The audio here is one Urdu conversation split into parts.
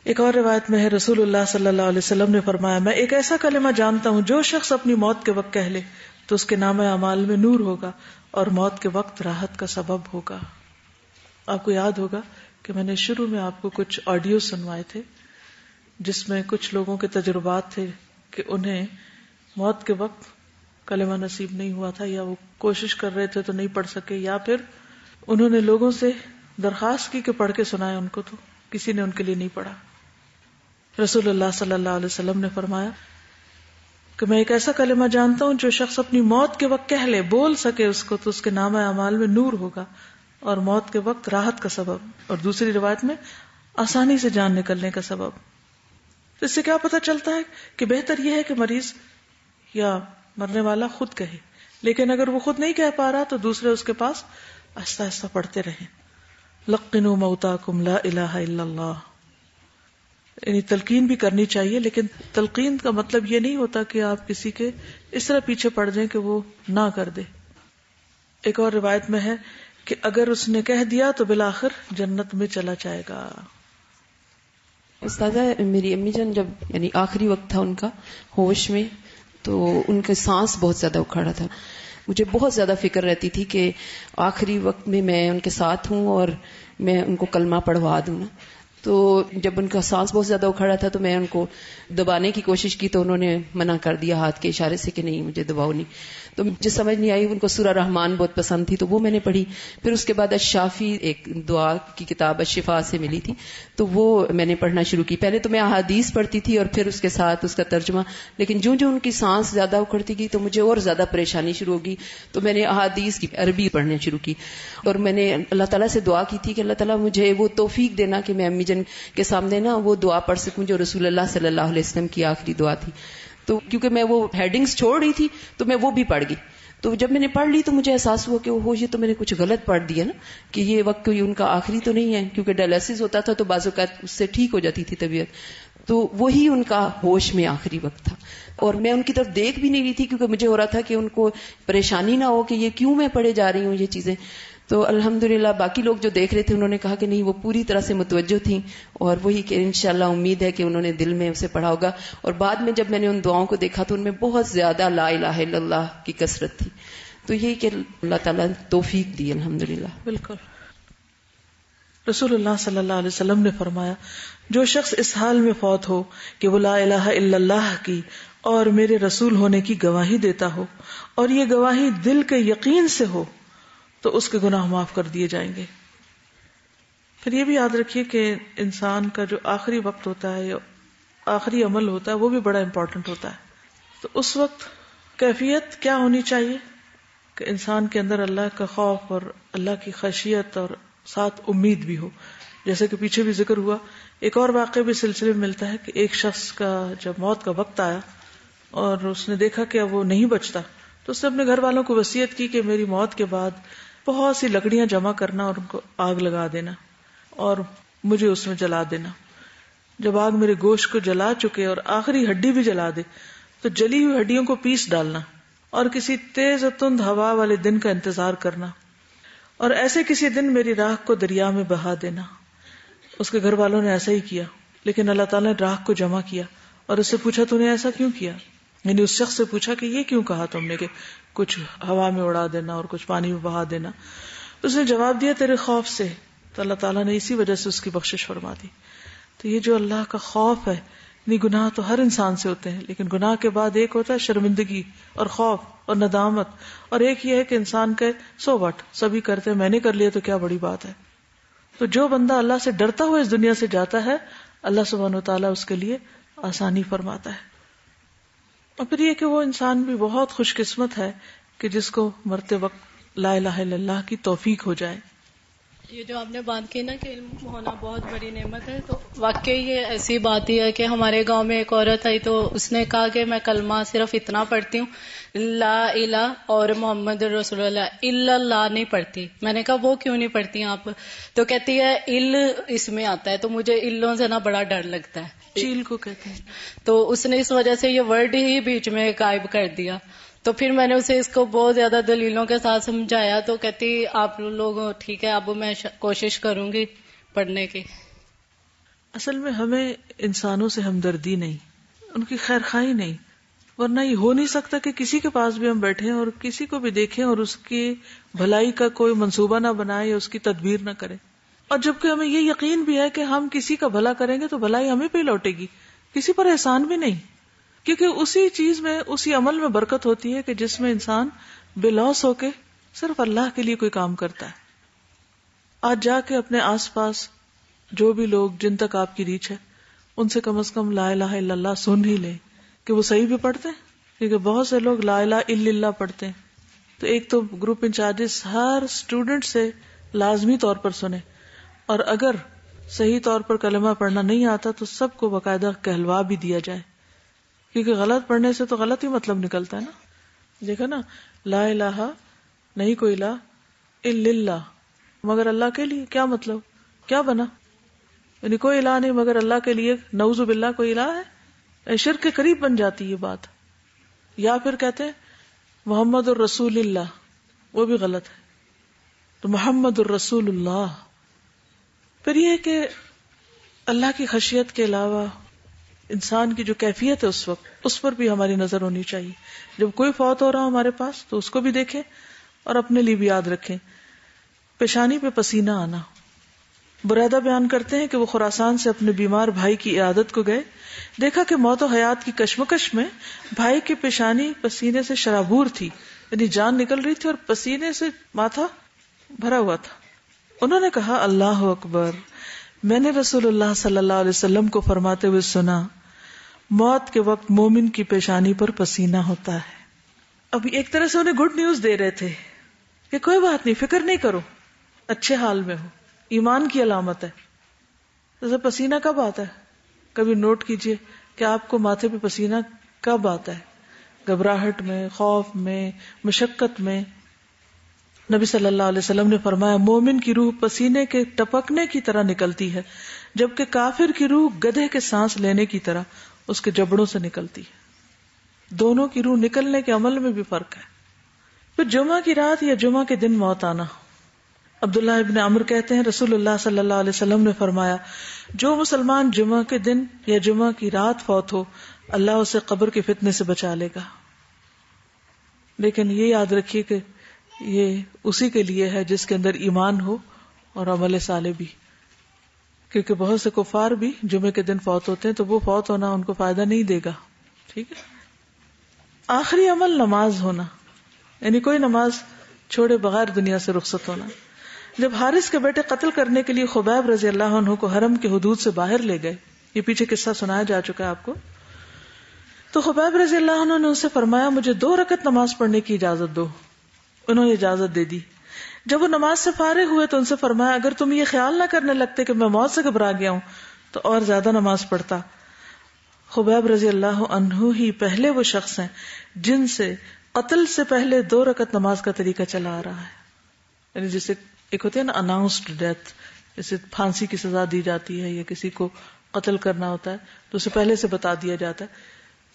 ایک اور روایت میں ہے رسول اللہ صلی اللہ علیہ وسلم نے فرمایا میں ایک ایسا کلمہ جانتا ہوں جو شخص اپنی موت کے وقت کہہ لے تو اس کے نامہ اعمال میں نور ہوگا اور موت کے وقت راحت کا سبب ہوگا. آپ کو یاد ہوگا کہ میں نے شروع میں آپ کو کچھ آڈیو سنوائے تھے جس میں کچھ لوگوں کے تجربات تھے کہ انہیں موت کے وقت کلمہ نصیب نہیں ہوا تھا، یا وہ کوشش کر رہے تھے تو نہیں پڑھ سکے، یا پھر انہوں نے لوگوں سے درخواست کی کہ پڑھ کے سنائے ان کو، تو کسی نے ان کے لیے نہیں پڑھا. رسول اللہ صلی اللہ علیہ وسلم نے فرمایا کہ میں ایک ایسا کلمہ جانتا ہوں جو شخص اپنی موت کے وقت کہہ لے، بول سکے اس کو، تو اس کے نامہ اعمال میں نور ہوگا اور موت کے وقت راحت کا سبب، اور دوسری روایت میں آسانی سے جان نکلنے کا سبب. تو اس سے کیا پتہ چلتا ہے کہ بہتر یہ ہے کہ مریض یا مرنے والا خود کہے، لیکن اگر وہ خود نہیں کہہ پا رہا تو دوسرے اس کے پاس آہستہ آہستہ پڑھتے رہیں. لقنوا موتاکم لا الہ الا اللہ، یعنی تلقین بھی کرنی چاہیے، لیکن تلقین کا مطلب یہ نہیں ہوتا کہ آپ کسی کے اس طرح پیچھے پڑ جائیں کہ وہ نہ کر دے. ایک اور روایت میں ہے کہ اگر اس نے کہہ دیا تو بالآخر جنت میں چلا جائے گا. استاذہ میری امی جان جب یعنی آخری وقت تھا ان کا ہوش میں، تو ان کا سانس بہت زیادہ اکھڑا تھا. مجھے بہت زیادہ فکر رہتی تھی کہ آخری وقت میں ان کے ساتھ ہوں اور میں ان کو کلمہ پڑھوا دوں نا. تو جب ان کا سانس بہت زیادہ اکھڑا تھا تو میں ان کو دبانے کی کوشش کی تو انہوں نے منع کر دیا ہاتھ کے اشارے سے کہ نہیں مجھے دباؤ نہیں. تو مجھے سمجھ نہیں آئی، ان کو سورہ رحمان بہت پسند تھی تو وہ میں نے پڑھی. پھر اس کے بعد الشافی ایک دعا کی کتاب الشفاء سے ملی تھی تو وہ میں نے پڑھنا شروع کی. پہلے تو میں احادیث پڑھتی تھی اور پھر اس کے ساتھ اس کا ترجمہ، لیکن جو ان کی سانس زیادہ اکھڑتی گئی تو مجھے اور زیادہ پریشانی شروع ہوگی. تو میں نے احادیث کی عربی پڑھنا شروع کی اور میں نے اللہ تعالیٰ سے دعا کی تھی کہ اللہ تعالیٰ مجھے وہ توفیق دینا کہ میں امی جن کے سامنے نا وہ دعا پڑھ سکوں جو رسول اللہ صلی اللہ علیہ وسلم کی آخری دعا تھی. تو کیونکہ میں وہ ہیڈنگز چھوڑ رہی تھی تو میں وہ بھی پڑھ گئی. تو جب میں نے پڑھ لی تو مجھے احساس ہوا کہ یہ تو میں نے کچھ غلط پڑھ دیا نا، کہ یہ وقت کوئی ان کا آخری تو نہیں ہے، کیونکہ ڈائلسس ہوتا تھا تو بعض اوقات اس سے ٹھیک ہو جاتی تھی طبیعت. تو وہی ان کا ہوش میں آخری وقت تھا اور میں ان کی طرف دیکھ بھی نہیں رہی تھی کیونکہ مجھے ہو رہا تھا کہ ان کو پریشانی نہ ہو کہ یہ کیوں میں پڑھے جا رہی ہوں یہ چیزیں. تو الحمدللہ باقی لوگ جو دیکھ رہے تھے انہوں نے کہا کہ نہیں وہ پوری طرح سے متوجہ تھیں اور وہی کہ انشاءاللہ امید ہے کہ انہوں نے دل میں اسے پڑھا ہوگا. اور بعد میں جب میں نے ان دعاؤں کو دیکھا تو ان میں بہت زیادہ لا الہ الا اللہ کی کثرت تھی. تو یہی کہ اللہ تعالیٰ توفیق دی الحمدللہ. بالکل. رسول اللہ صلی اللہ علیہ وسلم نے فرمایا جو شخص اس حال میں فوت ہو کہ وہ لا الہ الا اللہ کی اور میرے رسول ہونے کی گواہی دیتا ہو اور یہ گواہی دل کے یقین سے ہو تو اس کے گناہ معاف کر دیے جائیں گے. پھر یہ بھی یاد رکھیے کہ انسان کا جو آخری وقت ہوتا ہے یا آخری عمل ہوتا ہے وہ بھی بڑا امپورٹنٹ ہوتا ہے. تو اس وقت کیفیت کیا ہونی چاہیے کہ انسان کے اندر اللہ کا خوف اور اللہ کی خشیت اور ساتھ امید بھی ہو. جیسے کہ پیچھے بھی ذکر ہوا، ایک اور واقعہ بھی سلسلے میں ملتا ہے کہ ایک شخص کا جب موت کا وقت آیا اور اس نے دیکھا کہ اب وہ نہیں بچتا تو اس نے اپنے گھر والوں کو وصیت کی کہ میری موت کے بعد بہت سی لکڑیاں جمع کرنا اور ان کو آگ لگا دینا اور مجھے اس میں جلا دینا. جب آگ میرے گوشت کو جلا چکے اور آخری ہڈی بھی جلا دے تو جلی ہوئی ہڈیوں کو پیس ڈالنا اور کسی تیز و تند ہوا والے دن کا انتظار کرنا اور ایسے کسی دن میری راکھ کو دریا میں بہا دینا. اس کے گھر والوں نے ایسا ہی کیا، لیکن اللہ تعالیٰ نے راکھ کو جمع کیا اور اس سے پوچھا تو نے ایسا کیوں کیا، یعنی اس شخص سے پوچھا کہ یہ کیوں کہا تم نے کہ کچھ ہوا میں اڑا دینا اور کچھ پانی میں بہا دینا. اس نے جواب دیا تیرے خوف سے. تو اللہ تعالیٰ نے اسی وجہ سے اس کی بخشش فرما دی. تو یہ جو اللہ کا خوف ہے، نہیں گناہ تو ہر انسان سے ہوتے ہیں، لیکن گناہ کے بعد ایک ہوتا ہے شرمندگی اور خوف اور ندامت، اور ایک یہ ہے کہ انسان کہ سو وٹ سبھی کرتے ہیں، میں نے کر لیا تو کیا بڑی بات ہے. تو جو بندہ اللہ سے ڈرتا ہوا اس دنیا سے جاتا ہے اللہ سبحانہ وتعالیٰ اس کے لیے آسانی فرماتا ہے. اور پھر یہ کہ وہ انسان بھی بہت خوش قسمت ہے کہ جس کو مرتے وقت لا الہ الا اللہ کی توفیق ہو جائے. یہ جو آپ نے بات کی نا کہ علم ہونا بہت بڑی نعمت ہے، تو واقعی یہ ایسی بات ہی ہے کہ ہمارے گاؤں میں ایک عورت آئی تو اس نے کہا کہ میں کلمہ صرف اتنا پڑھتی ہوں، لا الہ اور محمد رسول اللہ، الا اللہ نہیں پڑھتی. میں نے کہا وہ کیوں نہیں پڑھتی آپ؟ تو کہتی ہے ال اس میں آتا ہے تو مجھے الوں سے نا بڑا ڈر لگتا ہے. چیل کو کہتے ہیں. تو اس نے اس وجہ سے یہ ورڈ ہی بیچ میں غائب کر دیا. تو پھر میں نے اسے اس کو بہت زیادہ دلیلوں کے ساتھ سمجھایا تو کہتی آپ لوگ ٹھیک ہے اب میں کوشش کروں گی پڑھنے کی. اصل میں ہمیں انسانوں سے ہمدردی نہیں، ان کی خیر خواہی نہیں، ورنہ یہ ہو نہیں سکتا کہ کسی کے پاس بھی ہم بیٹھیں اور کسی کو بھی دیکھیں اور اس کی بھلائی کا کوئی منصوبہ نہ بنائے یا اس کی تدبیر نہ کرے. اور جبکہ ہمیں یہ یقین بھی ہے کہ ہم کسی کا بھلا کریں گے تو بھلائی ہمیں پہ لوٹے گی، کسی پر احسان بھی نہیں، کیونکہ اسی چیز میں، اسی عمل میں برکت ہوتی ہے کہ جس میں انسان بے لوث ہو کے صرف اللہ کے لیے کوئی کام کرتا ہے. آج جا کے اپنے آس پاس جو بھی لوگ جن تک آپ کی ریچ ہے ان سے کم از کم لا الہ الا اللہ سن ہی لیں کہ وہ صحیح بھی پڑھتے ہیں، کیونکہ بہت سے لوگ لا الہ الا اللہ پڑھتے ہیں. تو ایک تو گروپ انچارجز ہر اسٹوڈنٹ سے لازمی طور پر سنیں، اور اگر صحیح طور پر کلمہ پڑھنا نہیں آتا تو سب کو باقاعدہ کہلوا بھی دیا جائے، کیونکہ غلط پڑھنے سے تو غلط ہی مطلب نکلتا ہے نا. دیکھا نا، لا الہ نہیں کوئی الہ الا اللہ، مگر اللہ کے لیے، کیا مطلب، کیا بنا؟ یعنی کوئی الہ نہیں مگر اللہ کے لیے، نعوذ باللہ کوئی الہ ہے؟ شرک کے قریب بن جاتی یہ بات. یا پھر کہتے ہیں محمد الرسول اللہ، وہ بھی غلط ہے، تو محمد الرسول اللہ. پھر یہ کہ اللہ کی خشیت کے علاوہ انسان کی جو کیفیت ہے اس وقت، اس پر بھی ہماری نظر ہونی چاہیے. جب کوئی فوت ہو رہا ہو ہمارے پاس تو اس کو بھی دیکھیں اور اپنے لیے بھی یاد رکھیں. پیشانی پہ پسینہ آنا. بریدہ بیان کرتے ہیں کہ وہ خراسان سے اپنے بیمار بھائی کی عیادت کو گئے، دیکھا کہ موت و حیات کی کشمکش میں بھائی کی پیشانی پسینے سے شرابور تھی، یعنی جان نکل رہی تھی اور پسینے سے ماتھا بھرا ہوا تھا. انہوں نے کہا اللہ اکبر، میں نے رسول اللہ صلی اللہ علیہ وسلم کو فرماتے ہوئے سنا موت کے وقت مومن کی پیشانی پر پسینہ ہوتا ہے. اب ایک طرح سے انہیں گڈ نیوز دے رہے تھے کہ کوئی بات نہیں، فکر نہیں کرو، اچھے حال میں ہو، ایمان کی علامت ہے. جیسے پسینہ کب آتا ہے؟ کبھی نوٹ کیجئے کہ آپ کو ماتھے پہ پسینہ کب آتا ہے؟ گھبراہٹ میں، خوف میں، مشقت میں. نبی صلی اللہ علیہ وسلم نے فرمایا مومن کی روح پسینے کے ٹپکنے کی طرح نکلتی ہے، جبکہ کافر کی روح گدھے کے سانس لینے کی طرح اس کے جبڑوں سے نکلتی ہے. دونوں کی روح نکلنے کے عمل میں بھی فرق ہے. پھر جمعہ کی رات یا جمعہ کے دن موت آنا. عبداللہ ابن عمر کہتے ہیں رسول اللہ صلی اللہ علیہ وسلم نے فرمایا جو مسلمان جمعہ کے دن یا جمعہ کی رات فوت ہو اللہ اسے قبر کے فتنے سے بچا لے گا. لیکن یہ یاد رکھیے کہ یہ اسی کے لیے ہے جس کے اندر ایمان ہو اور عمل صالح بھی، کیونکہ بہت سے کفار بھی جمعے کے دن فوت ہوتے ہیں تو وہ فوت ہونا ان کو فائدہ نہیں دے گا. ٹھیک ہے. آخری عمل نماز ہونا، یعنی کوئی نماز چھوڑے بغیر دنیا سے رخصت ہونا. جب حارث کے بیٹے قتل کرنے کے لیے خبیب رضی اللہ عنہ کو حرم کے حدود سے باہر لے گئے، یہ پیچھے قصہ سنایا جا چکا ہے آپ کو، تو خبیب رضی اللہ عنہ نے ان سے فرمایا مجھے 2 رکعت نماز پڑھنے کی اجازت دو. انہوں نے اجازت دے دی. جب وہ نماز سے فارغ ہوئے تو ان سے فرمایا اگر تم یہ خیال نہ کرنے لگتے کہ میں موت سے گھبرا گیا ہوں تو اور زیادہ نماز پڑھتا. خبیب رضی اللہ عنہ ہی پہلے وہ شخص ہیں جن سے قتل سے پہلے 2 رکعت نماز کا طریقہ چلا آ رہا ہے. یعنی جسے ایک ہوتی ہے نا اناؤنسڈ ڈیتھ، جسے پھانسی کی سزا دی جاتی ہے یا کسی کو قتل کرنا ہوتا ہے تو اسے پہلے سے بتا دیا جاتا ہے.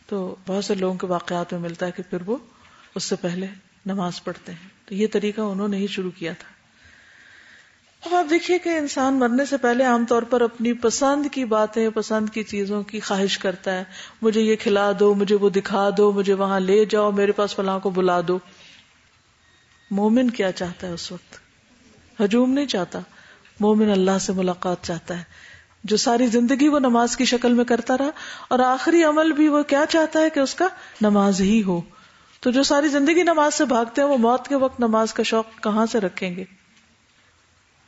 تو بہت سے لوگوں کے واقعات میں ملتا ہے کہ پھر وہ اس سے پہلے نماز پڑھتے ہیں. تو یہ طریقہ انہوں نے ہی شروع کیا تھا. اب آپ دیکھیے کہ انسان مرنے سے پہلے عام طور پر اپنی پسند کی باتیں، پسند کی چیزوں کی خواہش کرتا ہے. مجھے یہ کھلا دو، مجھے وہ دکھا دو، مجھے وہاں لے جاؤ، میرے پاس فلاں کو بلا دو. مومن کیا چاہتا ہے اس وقت؟ ہجوم نہیں چاہتا. مومن اللہ سے ملاقات چاہتا ہے. جو ساری زندگی وہ نماز کی شکل میں کرتا رہا اور آخری عمل بھی وہ کیا چاہتا ہے کہ اس کا نماز ہی ہو. تو جو ساری زندگی نماز سے بھاگتے ہیں وہ موت کے وقت نماز کا شوق کہاں سے رکھیں گے؟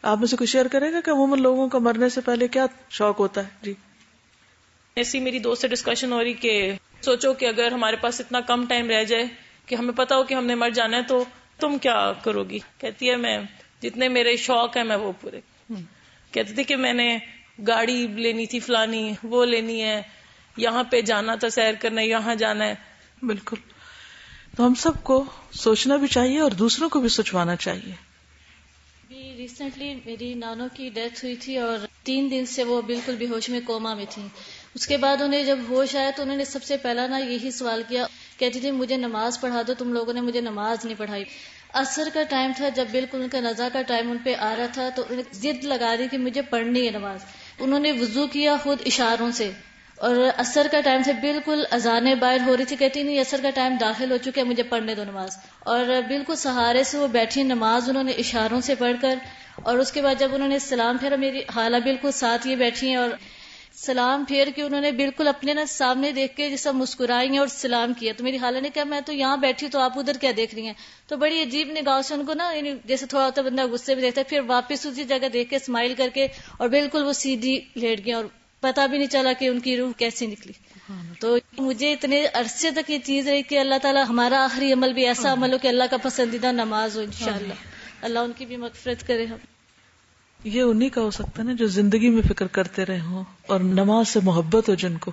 آپ میں سے کچھ شیئر کرے گا کہ عموماً لوگوں کا مرنے سے پہلے کیا شوق ہوتا ہے؟ جی. ایسی میری دوست سے ڈسکشن ہو رہی کہ سوچو کہ اگر ہمارے پاس اتنا کم ٹائم رہ جائے کہ ہمیں پتا ہو کہ ہم نے مر جانا ہے تو تم کیا کرو گی؟ کہتی ہے میں جتنے میرے شوق ہیں میں وہ پورے. کہتی تھی کہ میں نے گاڑی لینی تھی فلانی، وہ لینی ہے، یہاں پہ جانا تھا سیر کرنا، یہاں جانا ہے. بالکل. تو ہم سب کو سوچنا بھی چاہیے اور دوسروں کو بھی سوچوانا چاہیے. ریسنٹلی میری نانو کی ڈیتھ ہوئی تھی اور 3 دن سے وہ بالکل بے ہوش میں کوما میں تھی. اس کے بعد انہیں جب ہوش آیا تو انہوں نے سب سے پہلا یہی سوال کیا، کہتی تھی مجھے نماز پڑھا دو، تم لوگوں نے مجھے نماز نہیں پڑھائی. عصر کا ٹائم تھا، جب بالکل ان کا نزا کا ٹائم ان پہ آ رہا تھا تو انہیں ضد لگا رہی کہ مجھے پڑھنی ہے نماز. انہوں نے وضو کیا خود اشاروں سے، اور عصر کا ٹائم سے بالکل اذانیں باہر ہو رہی تھی، کہتی نہیں عصر کا ٹائم داخل ہو چکا ہے، مجھے پڑھنے دو نماز. اور بالکل سہارے سے وہ بیٹھی نماز انہوں نے اشاروں سے پڑھ کر، اور اس کے بعد جب انہوں نے سلام پھیرا، میری خالہ بالکل ساتھ یہ بیٹھی ہیں، اور سلام پھیر کے انہوں نے بالکل اپنے نا سامنے دیکھ کے جیسا مسکرائی ہیں اور سلام کیا. تو میری خالہ نے کہا میں تو یہاں بیٹھی تو آپ ادھر کیا دیکھ رہی ہیں؟ تو بڑی عجیب نگاہ سے ان کو نا، یعنی جیسے تھوڑا ہوتا بندہ غصے میں دیکھتا ہے، پھر واپس اسی جگہ دیکھ کے اسمائل کر کے، اور بالکل وہ سیدھی لیٹ گئی، اور پتہ بھی نہیں چلا کہ ان کی روح کیسی نکلی. تو مجھے اتنے عرصے تک یہ چیز رہی کہ اللہ تعالیٰ ہمارا آخری عمل بھی ایسا عمل ہو کہ اللہ کا پسندیدہ نماز ہو. انشاءاللہ اللہ ان کی بھی مغفرت کرے. ہم یہ انہی کا ہو سکتا ہے نا جو زندگی میں فکر کرتے رہے ہوں اور نماز سے محبت ہو جن کو.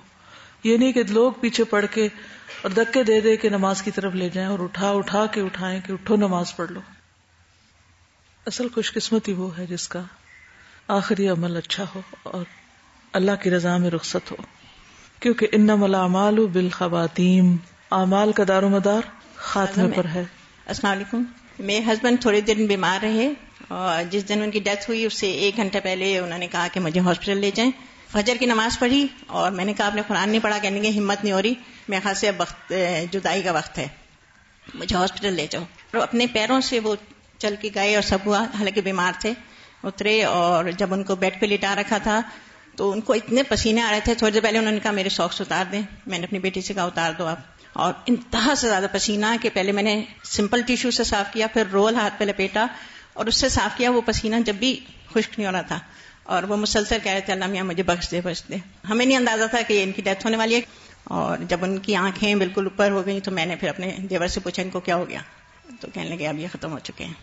یہ نہیں کہ لوگ پیچھے پڑھ کے اور دھکے دے دے کے نماز کی طرف لے جائیں اور اٹھا کے اٹھائیں کہ اٹھو نماز پڑھ لو. اصل خوش قسمتی وہ ہے جس کا آخری عمل اچھا ہو اور اللہ کی رضا میں رخصت ہو، کیونکہ انما الاعمال بالخواتیم، اعمال کا دار و مدار خاتمے پر ہے. السلام علیکم. میرے ہسبینڈ تھوڑے دن بیمار رہے، اور جس دن ان کی ڈیتھ ہوئی اس سے 1 گھنٹہ پہلے انہوں نے کہا کہ مجھے ہاسپٹل لے جائیں. فجر کی نماز پڑھی اور میں نے کہا آپ نے قرآن نہیں پڑھا، کہنے کی ہمت نہیں ہو رہی، میرے خیال سے اب وقت جدائی کا وقت ہے، مجھے ہاسپٹل لے جاؤ. اور اپنے پیروں سے وہ چل کے گئے اور سب ہوا، حالانکہ بیمار تھے. اترے اور جب ان کو بیڈ پہ لٹا رکھا تھا تو ان کو اتنے پسینے آ رہے تھے. تھوڑی دیر پہلے انہوں نے کہا میرے ساکس اتار دیں، میں نے اپنی بیٹی سے کہا اتار دو آپ. اور انتہا سے زیادہ پسینہ کہ پہلے میں نے سمپل ٹیشو سے صاف کیا، پھر رول ہاتھ پہ لپیٹا اور اس سے صاف کیا. وہ پسینہ جب بھی خشک نہیں ہو رہا تھا، اور وہ مسلسل کہہ رہے تھے اللہ میاں مجھے بخش دے بخش دے. ہمیں نہیں اندازہ تھا کہ ان کی ڈیتھ ہونے والی ہے. اور جب ان کی آنکھیں بالکل اوپر ہو گئی تو میں نے پھر اپنے دیور سے پوچھا ان کو کیا ہو گیا، تو کہنے لگے اب یہ ختم ہو چکے ہیں.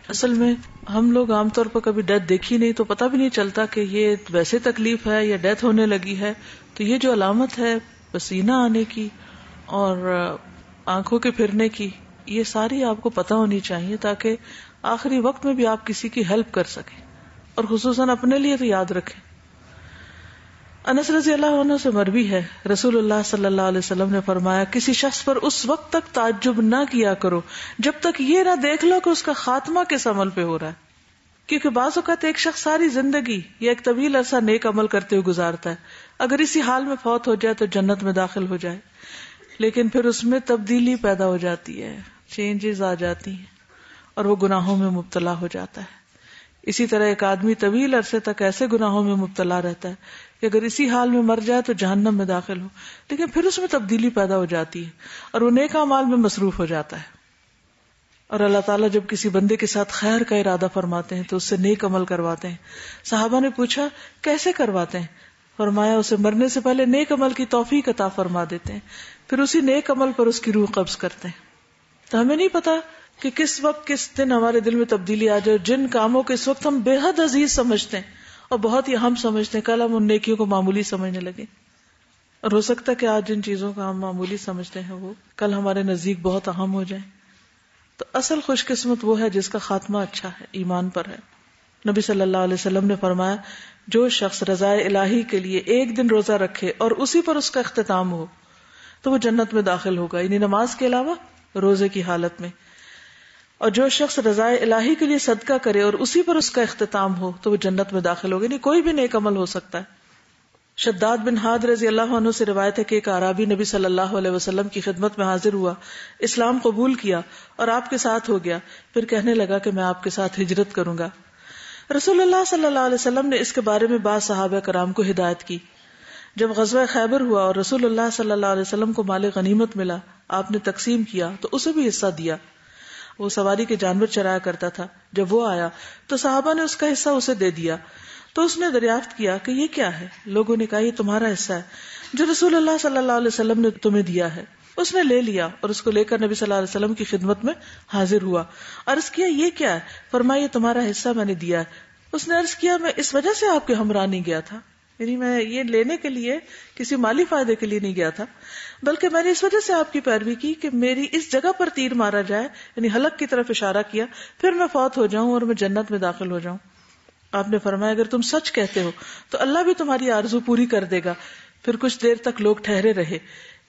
اصل میں ہم لوگ عام طور پر کبھی ڈیتھ دیکھی نہیں تو پتہ بھی نہیں چلتا کہ یہ ویسے تکلیف ہے یا ڈیتھ ہونے لگی ہے. تو یہ جو علامت ہے پسینہ آنے کی اور آنکھوں کے پھرنے کی، یہ ساری آپ کو پتہ ہونی چاہیے تاکہ آخری وقت میں بھی آپ کسی کی ہیلپ کر سکیں، اور خصوصاً اپنے لیے تو یاد رکھیں. انس رضی اللہ عنہ سے مروی ہے، رسول اللہ صلی اللہ علیہ وسلم نے فرمایا کسی شخص پر اس وقت تک تعجب نہ کیا کرو جب تک یہ نہ دیکھ لو کہ اس کا خاتمہ کس عمل پہ ہو رہا ہے. کیونکہ بعض اوقات ایک شخص ساری زندگی یا ایک طویل عرصہ نیک عمل کرتے ہوئے گزارتا ہے، اگر اسی حال میں فوت ہو جائے تو جنت میں داخل ہو جائے، لیکن پھر اس میں تبدیلی پیدا ہو جاتی ہے، چینجز آ جاتی ہیں اور وہ گناہوں میں مبتلا ہو جاتا ہے. اسی طرح ایک آدمی طویل عرصے تک ایسے گناہوں میں مبتلا رہتا ہے کہ اگر اسی حال میں مر جائے تو جہنم میں داخل ہو، لیکن پھر اس میں تبدیلی پیدا ہو جاتی ہے اور وہ نیک اعمال میں مصروف ہو جاتا ہے. اور اللہ تعالیٰ جب کسی بندے کے ساتھ خیر کا ارادہ فرماتے ہیں تو اس سے نیک عمل کرواتے ہیں. صحابہ نے پوچھا کیسے کرواتے ہیں؟ فرمایا اسے مرنے سے پہلے نیک عمل کی توفیق عطا فرما دیتے ہیں، پھر اسی نیک عمل پر اس کی روح قبض کرتے ہیں. تو ہمیں نہیں پتا کہ کس وقت کس دن ہمارے دل میں تبدیلی آ جائے. جن کاموں کو اس وقت ہم بے حد عزیز سمجھتے ہیں اور بہت ہی اہم سمجھتے ہیں، کل ہم ان نیکیوں کو معمولی سمجھنے لگے. اور ہو سکتا ہے کہ آج جن چیزوں کو ہم معمولی سمجھتے ہیں وہ کل ہمارے نزدیک بہت اہم ہو جائیں. تو اصل خوش قسمت وہ ہے جس کا خاتمہ اچھا ہے، ایمان پر ہے. نبی صلی اللہ علیہ وسلم نے فرمایا جو شخص رضائے الہی کے لیے ایک دن روزہ رکھے اور اسی پر اس کا اختتام ہو تو وہ جنت میں داخل ہوگا، یعنی نماز کے علاوہ روزے کی حالت میں. اور جو شخص رضائے الہی کے لیے صدقہ کرے اور اسی پر اس کا اختتام ہو تو وہ جنت میں داخل ہوگا. یعنی کوئی بھی نیک عمل ہو سکتا ہے. شداد بن ہاد رضی اللہ عنہ سے روایت ہے کہ ایک اعرابی نبی صلی اللہ علیہ وسلم کی خدمت میں حاضر ہوا، اسلام قبول کیا اور آپ کے ساتھ ہو گیا. پھر کہنے لگا کہ میں آپ کے ساتھ ہجرت کروں گا. رسول اللہ صلی اللہ علیہ وسلم نے اس کے بارے میں بعض صحابہ کرام کو ہدایت کی. جب غزوہ خیبر ہوا اور رسول اللہ صلی اللہ علیہ وسلم کو مال غنیمت ملا، آپ نے تقسیم کیا تو اسے بھی حصہ دیا. وہ سواری کے جانور چرایا کرتا تھا. جب وہ آیا تو صحابہ نے اس کا حصہ اسے دے دیا. تو اس نے دریافت کیا کہ یہ کیا ہے؟ لوگوں نے کہا یہ تمہارا حصہ ہے جو رسول اللہ صلی اللہ علیہ وسلم نے تمہیں دیا ہے. اس نے لے لیا اور اس کو لے کر نبی صلی اللہ علیہ وسلم کی خدمت میں حاضر ہوا. عرض کیا یہ کیا ہے؟ فرمایا یہ تمہارا حصہ میں نے دیا ہے. اس نے عرض کیا میں اس وجہ سے آپ کے ہمراہ نہیں گیا تھا، یعنی میں یہ لینے کے لیے کسی مالی فائدے کے لیے نہیں گیا تھا، بلکہ میں نے اس وجہ سے آپ کی پیروی کی کہ میری اس جگہ پر تیر مارا جائے، یعنی حلق کی طرف اشارہ کیا، پھر میں فوت ہو جاؤں اور میں جنت میں داخل ہو جاؤں. آپ نے فرمایا اگر تم سچ کہتے ہو تو اللہ بھی تمہاری آرزو پوری کر دے گا. پھر کچھ دیر تک لوگ ٹھہرے رہے.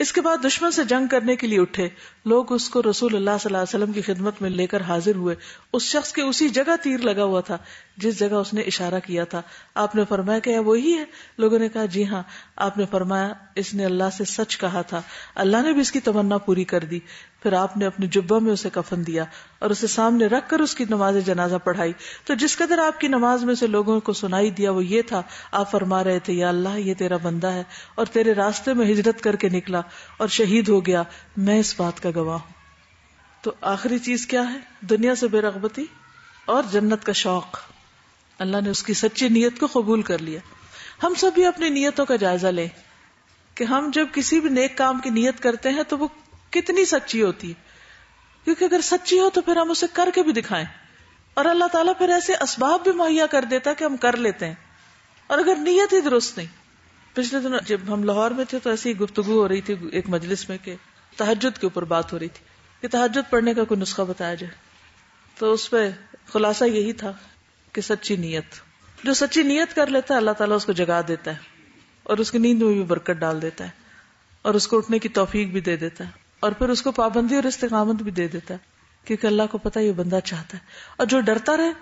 اس کے بعد دشمن سے جنگ کرنے کے لیے اٹھے. لوگ اس کو رسول اللہ صلی اللہ علیہ وسلم کی خدمت میں لے کر حاضر ہوئے. اس شخص کے اسی جگہ تیر لگا ہوا تھا جس جگہ اس نے اشارہ کیا تھا. آپ نے فرمایا کہ وہی ہے؟ لوگوں نے کہا جی ہاں. آپ نے فرمایا اس نے اللہ سے سچ کہا تھا, اللہ نے بھی اس کی تمنا پوری کر دی. پھر آپ نے اپنے جبہ میں اسے کفن دیا اور اسے سامنے رکھ کر اس کی نماز جنازہ پڑھائی. تو جس قدر آپ کی نماز میں سے لوگوں کو سنائی دیا وہ یہ تھا, آپ فرما رہے تھے یا اللہ یہ تیرا بندہ ہے اور تیرے راستے میں ہجرت کر کے نکلا اور شہید ہو گیا, میں اس بات کا گواہ ہوں. تو آخری چیز کیا ہے؟ دنیا سے بے رغبتی اور جنت کا شوق. اللہ نے اس کی سچی نیت کو قبول کر لیا. ہم سب بھی اپنی نیتوں کا جائزہ لیں کہ ہم جب کسی بھی نیک کام کی نیت کرتے ہیں تو وہ کتنی سچی ہوتی ہے, کیونکہ اگر سچی ہو تو پھر ہم اسے کر کے بھی دکھائیں, اور اللہ تعالیٰ پھر ایسے اسباب بھی مہیا کر دیتا کہ ہم کر لیتے ہیں. اور اگر نیت ہی درست نہیں. پچھلے دنوں جب ہم لاہور میں تھے تو ایسی گفتگو ہو رہی تھی ایک مجلس میں کہ تہجد کے اوپر بات ہو رہی تھی کہ تہجد پڑھنے کا کوئی نسخہ بتایا جائے. تو اس پہ خلاصہ یہی تھا کہ سچی نیت, جو سچی نیت کر لیتا ہے اللہ تعالیٰ اس کو جگا دیتا ہے اور اس کی نیند میں بھی برکت ڈال دیتا ہے اور اس کو اٹھنے کی توفیق بھی دے دیتا ہے, اور پھر اس کو پابندی اور استقامت بھی دے دیتا ہے, کیونکہ اللہ کو پتا یہ بندہ چاہتا ہے. اور جو ڈرتا رہے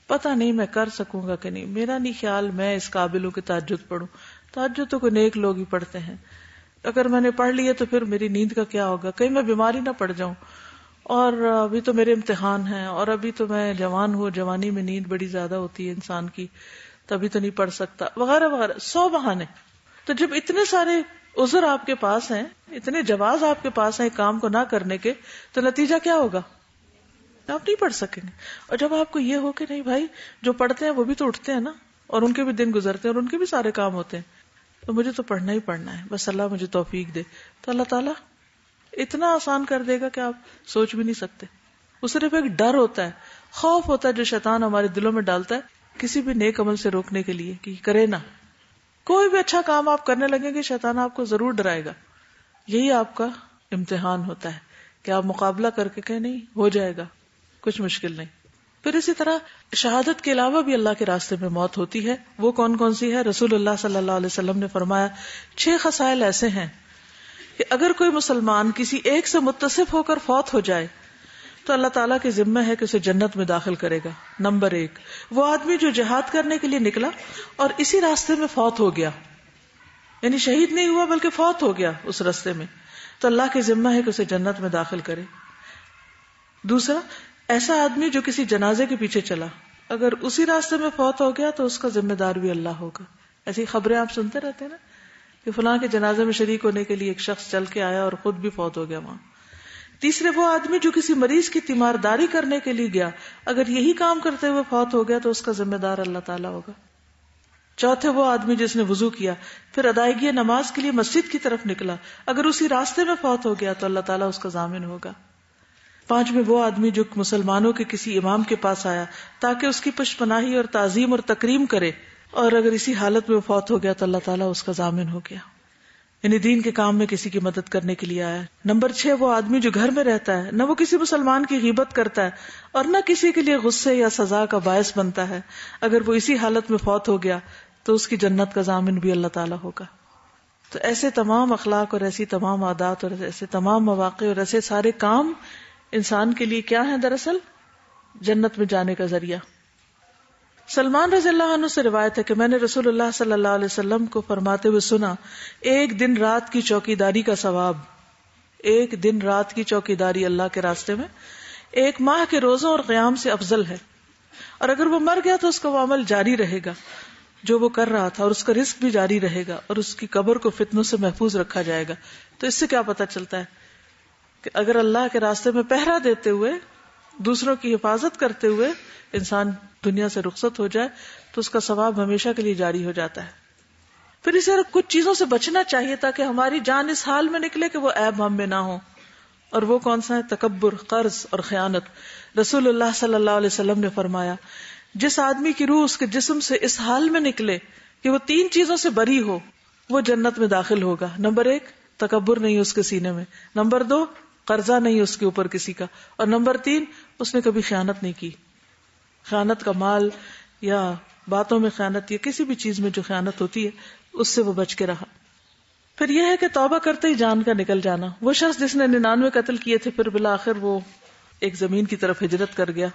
پتا نہیں میں کر سکوں گا کہ نہیں, میرا نہیں خیال میں اس قابل ہوں کہ تہجد پڑھوں, تہجد تو کوئی نیک لوگ ہی پڑھتے ہیں, اگر میں نے پڑھ لیا تو پھر میری نیند کا کیا ہوگا, کہیں میں بیماری نہ پڑ جاؤں, اور ابھی تو میرے امتحان ہیں, اور ابھی تو میں جوان ہوں, جوانی میں نیند بڑی زیادہ ہوتی ہے انسان کی, تبھی تو نہیں پڑھ سکتا, وغیرہ وغیرہ 100 بہانے. تو جب اتنے سارے عذر آپ کے پاس ہیں, اتنے جواز آپ کے پاس ہیں کام کو نہ کرنے کے, تو نتیجہ کیا ہوگا؟ آپ نہیں پڑھ سکیں گے. اور جب آپ کو یہ ہو کہ نہیں بھائی جو پڑھتے ہیں وہ بھی تو اٹھتے ہیں نا, اور ان کے بھی دن گزرتے ہیں اور ان کے بھی سارے کام ہوتے ہیں, تو مجھے تو پڑھنا ہی پڑھنا ہے, بس اللہ مجھے توفیق دے, تو اللہ تعالیٰ اتنا آسان کر دے گا کہ آپ سوچ بھی نہیں سکتے. وہ صرف ایک ڈر ہوتا ہے, خوف ہوتا ہے جو شیطان ہمارے دلوں میں ڈالتا ہے کسی بھی نیک عمل سے روکنے کے لیے کہ کرے نہ. کوئی بھی اچھا کام آپ کرنے لگیں گے شیطان آپ کو ضرور ڈرائے گا. یہی آپ کا امتحان ہوتا ہے کہ آپ مقابلہ کر کے کہیں نہیں ہو جائے گا, کچھ مشکل نہیں. پھر اسی طرح شہادت کے علاوہ بھی اللہ کے راستے میں موت ہوتی ہے. وہ کون کون سی ہے؟ رسول اللہ صلی اللہ علیہ وسلم نے فرمایا 6 خصائل ایسے ہیں کہ اگر کوئی مسلمان کسی ایک سے متصف ہو کر فوت ہو جائے تو اللہ تعالیٰ کے ذمہ ہے کہ اسے جنت میں داخل کرے گا. نمبر 1, وہ آدمی جو جہاد کرنے کے لیے نکلا اور اسی راستے میں فوت ہو گیا, یعنی شہید نہیں ہوا بلکہ فوت ہو گیا اس راستے میں, تو اللہ کے ذمہ ہے کہ اسے جنت میں داخل کرے. دوسرا, ایسا آدمی جو کسی جنازے کے پیچھے چلا, اگر اسی راستے میں فوت ہو گیا تو اس کا ذمہ دار بھی اللہ ہوگا. ایسی خبریں آپ سنتے رہتے ہیں نا کہ فلاں کے جنازے میں شریک ہونے کے لیے ایک شخص چل کے آیا اور خود بھی فوت ہو گیا وہاں. تیسرے, وہ آدمی جو کسی مریض کی تیمارداری کرنے کے لیے گیا, اگر یہی کام کرتے ہوئے فوت ہو گیا تو اس کا ذمہ دار اللہ تعالیٰ ہوگا. چوتھے, وہ آدمی جس نے وضو کیا پھر ادائیگی نماز کے لیے مسجد کی طرف نکلا, اگر اسی راستے میں فوت ہو گیا تو اللہ تعالیٰ اس کا ضامن ہوگا. پانچویں, وہ آدمی جو مسلمانوں کے کسی امام کے پاس آیا تاکہ اس کی پشت پناہی اور تعظیم اور تکریم کرے, اور اگر اسی حالت میں فوت ہو گیا تو اللہ تعالیٰ اس کا ضامن ہو گیا, یعنی دین کے کام میں کسی کی مدد کرنے کے لیے آیا. نمبر 6, وہ آدمی جو گھر میں رہتا ہے, نہ وہ کسی مسلمان کی غیبت کرتا ہے اور نہ کسی کے لیے غصے یا سزا کا باعث بنتا ہے, اگر وہ اسی حالت میں فوت ہو گیا تو اس کی جنت کا ضامن بھی اللہ تعالیٰ ہوگا. تو ایسے تمام اخلاق اور ایسی تمام عادات اور ایسے تمام مواقع اور ایسے سارے کام انسان کے لیے کیا ہیں؟ دراصل جنت میں جانے کا ذریعہ. سلمان رضی اللہ عنہ سے روایت ہے کہ میں نے رسول اللہ صلی اللہ علیہ وسلم کو فرماتے ہوئے سنا, 1 دن رات کی چوکیداری کا ثواب, 1 دن رات کی چوکیداری اللہ کے راستے میں 1 ماہ کے روزوں اور قیام سے افضل ہے, اور اگر وہ مر گیا تو اس کا وہ عمل جاری رہے گا جو وہ کر رہا تھا, اور اس کا رزق بھی جاری رہے گا, اور اس کی قبر کو فتنوں سے محفوظ رکھا جائے گا. تو اس سے کیا پتہ چلتا ہے کہ اگر اللہ کے راستے میں پہرا دیتے ہوئے, دوسروں کی حفاظت کرتے ہوئے انسان دنیا سے رخصت ہو جائے تو اس کا ثواب ہمیشہ کے لیے جاری ہو جاتا ہے. پھر اسے کچھ چیزوں سے بچنا چاہیے تاکہ ہماری جان اس حال میں نکلے کہ وہ عیب ہم میں نہ ہو, اور وہ کون سا ہے؟ تکبر, قرض اور خیانت. رسول اللہ صلی اللہ علیہ وسلم نے فرمایا, جس آدمی کی روح اس کے جسم سے اس حال میں نکلے کہ وہ 3 چیزوں سے بری ہو, وہ جنت میں داخل ہوگا. نمبر 1, تکبر نہیں اس کے سینے میں. نمبر 2, قرضہ نہیں اس کے اوپر کسی کا. اور نمبر 3, اس نے کبھی خیانت نہیں کی. خیانت کا مال یا باتوں میں خیانت یا کسی بھی چیز میں جو خیانت ہوتی ہے اس سے وہ بچ کے رہا. پھر یہ ہے کہ توبہ کرتے ہی جان کا نکل جانا. وہ شخص جس نے 99 قتل کیے تھے پھر بالآخر وہ ایک زمین کی طرف ہجرت کر گیا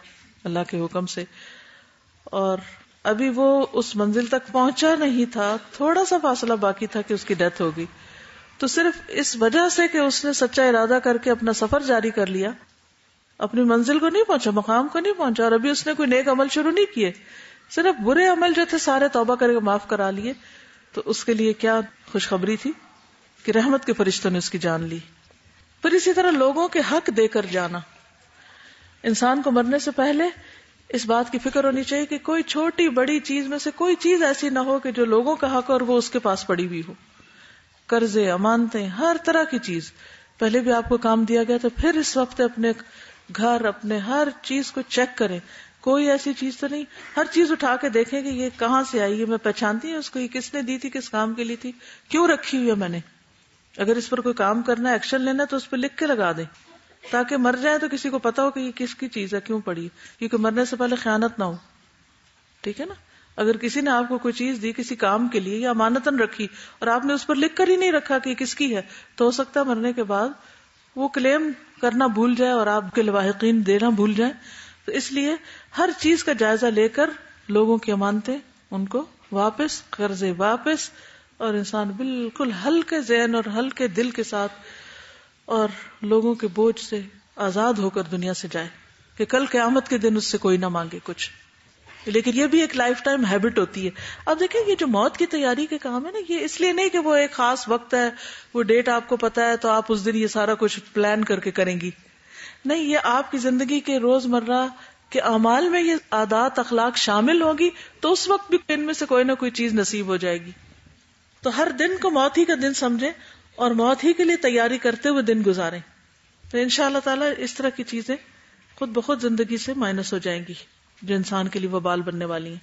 اللہ کے حکم سے, اور ابھی وہ اس منزل تک پہنچا نہیں تھا, تھوڑا سا فاصلہ باقی تھا کہ اس کی ڈیتھ ہوگی. تو صرف اس وجہ سے کہ اس نے سچا ارادہ کر کے اپنا سفر جاری کر لیا, اپنی منزل کو نہیں پہنچا, مقام کو نہیں پہنچا, اور ابھی اس نے کوئی نیک عمل شروع نہیں کیے, صرف برے عمل جو تھے سارے توبہ کر کے معاف کرا لیے, تو اس کے لیے کیا خوشخبری تھی کہ رحمت کے فرشتوں نے اس کی جان لی. پھر اسی طرح لوگوں کے حق دے کر جانا. انسان کو مرنے سے پہلے اس بات کی فکر ہونی چاہیے کہ کوئی چھوٹی بڑی چیز میں سے کوئی چیز ایسی نہ ہو کہ جو لوگوں کا حق اور وہ اس کے پاس پڑی ہوئی ہو. قرضے, امانتیں, ہر طرح کی چیز. پہلے بھی آپ کو کام دیا گیا تو پھر اس وقت اپنے گھر, اپنے ہر چیز کو چیک کریں. کوئی ایسی چیز تو نہیں, ہر چیز اٹھا کے دیکھیں کہ یہ کہاں سے آئی ہے, میں پہچانتی ہوں اس کو, یہ کس نے دی تھی, کس کام کے لیے تھی, کیوں رکھی ہوئی ہے میں نے. اگر اس پر کوئی کام کرنا ہے, ایکشن لینا تو اس پہ لکھ کے لگا دیں تاکہ مر جائے تو کسی کو پتا ہو کہ یہ کس کی چیز ہے, کیوں پڑی, کیونکہ مرنے سے پہلے خیانت نہ ہو. ٹھیک ہے نا. اگر کسی نے آپ کو کوئی چیز دی کسی کام کے لیے یا امانتاً رکھی اور آپ نے اس پر لکھ کر ہی نہیں رکھا کہ یہ کس کی ہے, تو ہو سکتا ہے مرنے کے بعد وہ کلیم کرنا بھول جائے اور آپ کے لواحقین دینا بھول جائیں. تو اس لیے ہر چیز کا جائزہ لے کر لوگوں کی امانتیں ان کو واپس, قرضے واپس, اور انسان بالکل ہلکے ذہن اور ہلکے دل کے ساتھ اور لوگوں کے بوجھ سے آزاد ہو کر دنیا سے جائے کہ کل قیامت کے دن اس سے کوئی نہ مانگے کچھ. لیکن یہ بھی ایک لائف ٹائم ہیبٹ ہوتی ہے. اب دیکھیں یہ جو موت کی تیاری کے کام ہے نا, یہ اس لیے نہیں کہ وہ ایک خاص وقت ہے, وہ ڈیٹ آپ کو پتا ہے تو آپ اس دن یہ سارا کچھ پلان کر کے کریں گی. نہیں, یہ آپ کی زندگی کے روزمرہ کے اعمال میں یہ عادات اخلاق شامل ہوگی تو اس وقت بھی ان میں سے کوئی نہ کوئی چیز نصیب ہو جائے گی. تو ہر دن کو موت ہی کا دن سمجھیں اور موت ہی کے لیے تیاری کرتے ہوئے دن گزاریں, تو انشاءاللہ تعالی اس طرح کی چیزیں خود بخود زندگی سے مائنس ہو جائیں گی جو انسان کے لیے وبال بننے والی ہیں.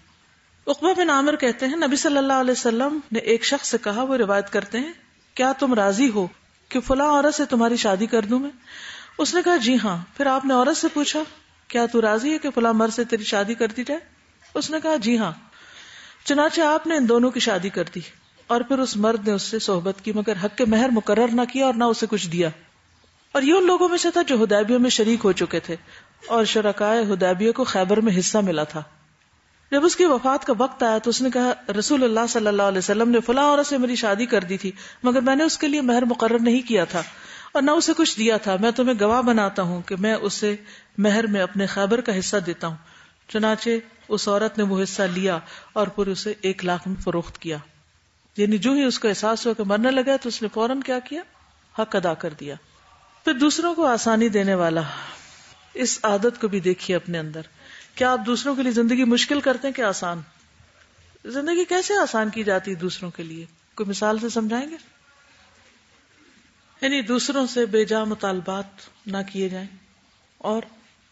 عقبہ بن عامر کہتے ہیں نبی صلی اللہ علیہ وسلم نے ایک شخص سے کہا, وہ روایت کرتے ہیں, کیا تم راضی ہو کہ فلاں عورت سے تمہاری شادی کر دوں میں؟ اس نے کہا جی ہاں. پھر آپ نے عورت سے پوچھا کیا تو راضی ہے کہ فلاں مرد سے تیری شادی کر دی جائے؟ اس نے کہا جی ہاں. چنانچہ آپ نے ان دونوں کی شادی کر دی, اور پھر اس مرد نے اس سے صحبت کی مگر حق کے مہر مقرر نہ کیا اور نہ اسے کچھ دیا. اور یہ ان لوگوں میں سے تھا جو حدیبیہ میں شریک ہو چکے تھے اور شرکائے حدیبیہ کو خیبر میں حصہ ملا تھا. جب اس کی وفات کا وقت آیا تو اس نے کہا رسول اللہ صلی اللہ علیہ وسلم نے فلاں عورت سے میری شادی کر دی تھی مگر میں نے اس کے لیے مہر مقرر نہیں کیا تھا اور نہ اسے کچھ دیا تھا. میں تمہیں گواہ بناتا ہوں کہ میں اسے مہر میں اپنے خیبر کا حصہ دیتا ہوں. چنانچہ اس عورت نے وہ حصہ لیا اور پھر اسے 1 لاکھ میں فروخت کیا. یعنی جو ہی اس کو احساس ہوا کہ مرنے لگا تو اس نے فوراً کیا کیا, حق ادا کر دیا. پھر دوسروں کو آسانی دینے والا, اس عادت کو بھی دیکھیے اپنے اندر. کیا آپ دوسروں کے لیے زندگی مشکل کرتے ہیں کہ آسان؟ زندگی کیسے آسان کی جاتی ہے دوسروں کے لیے, کوئی مثال سے سمجھائیں گے؟ یعنی دوسروں سے بے جا مطالبات نہ کیے جائیں. اور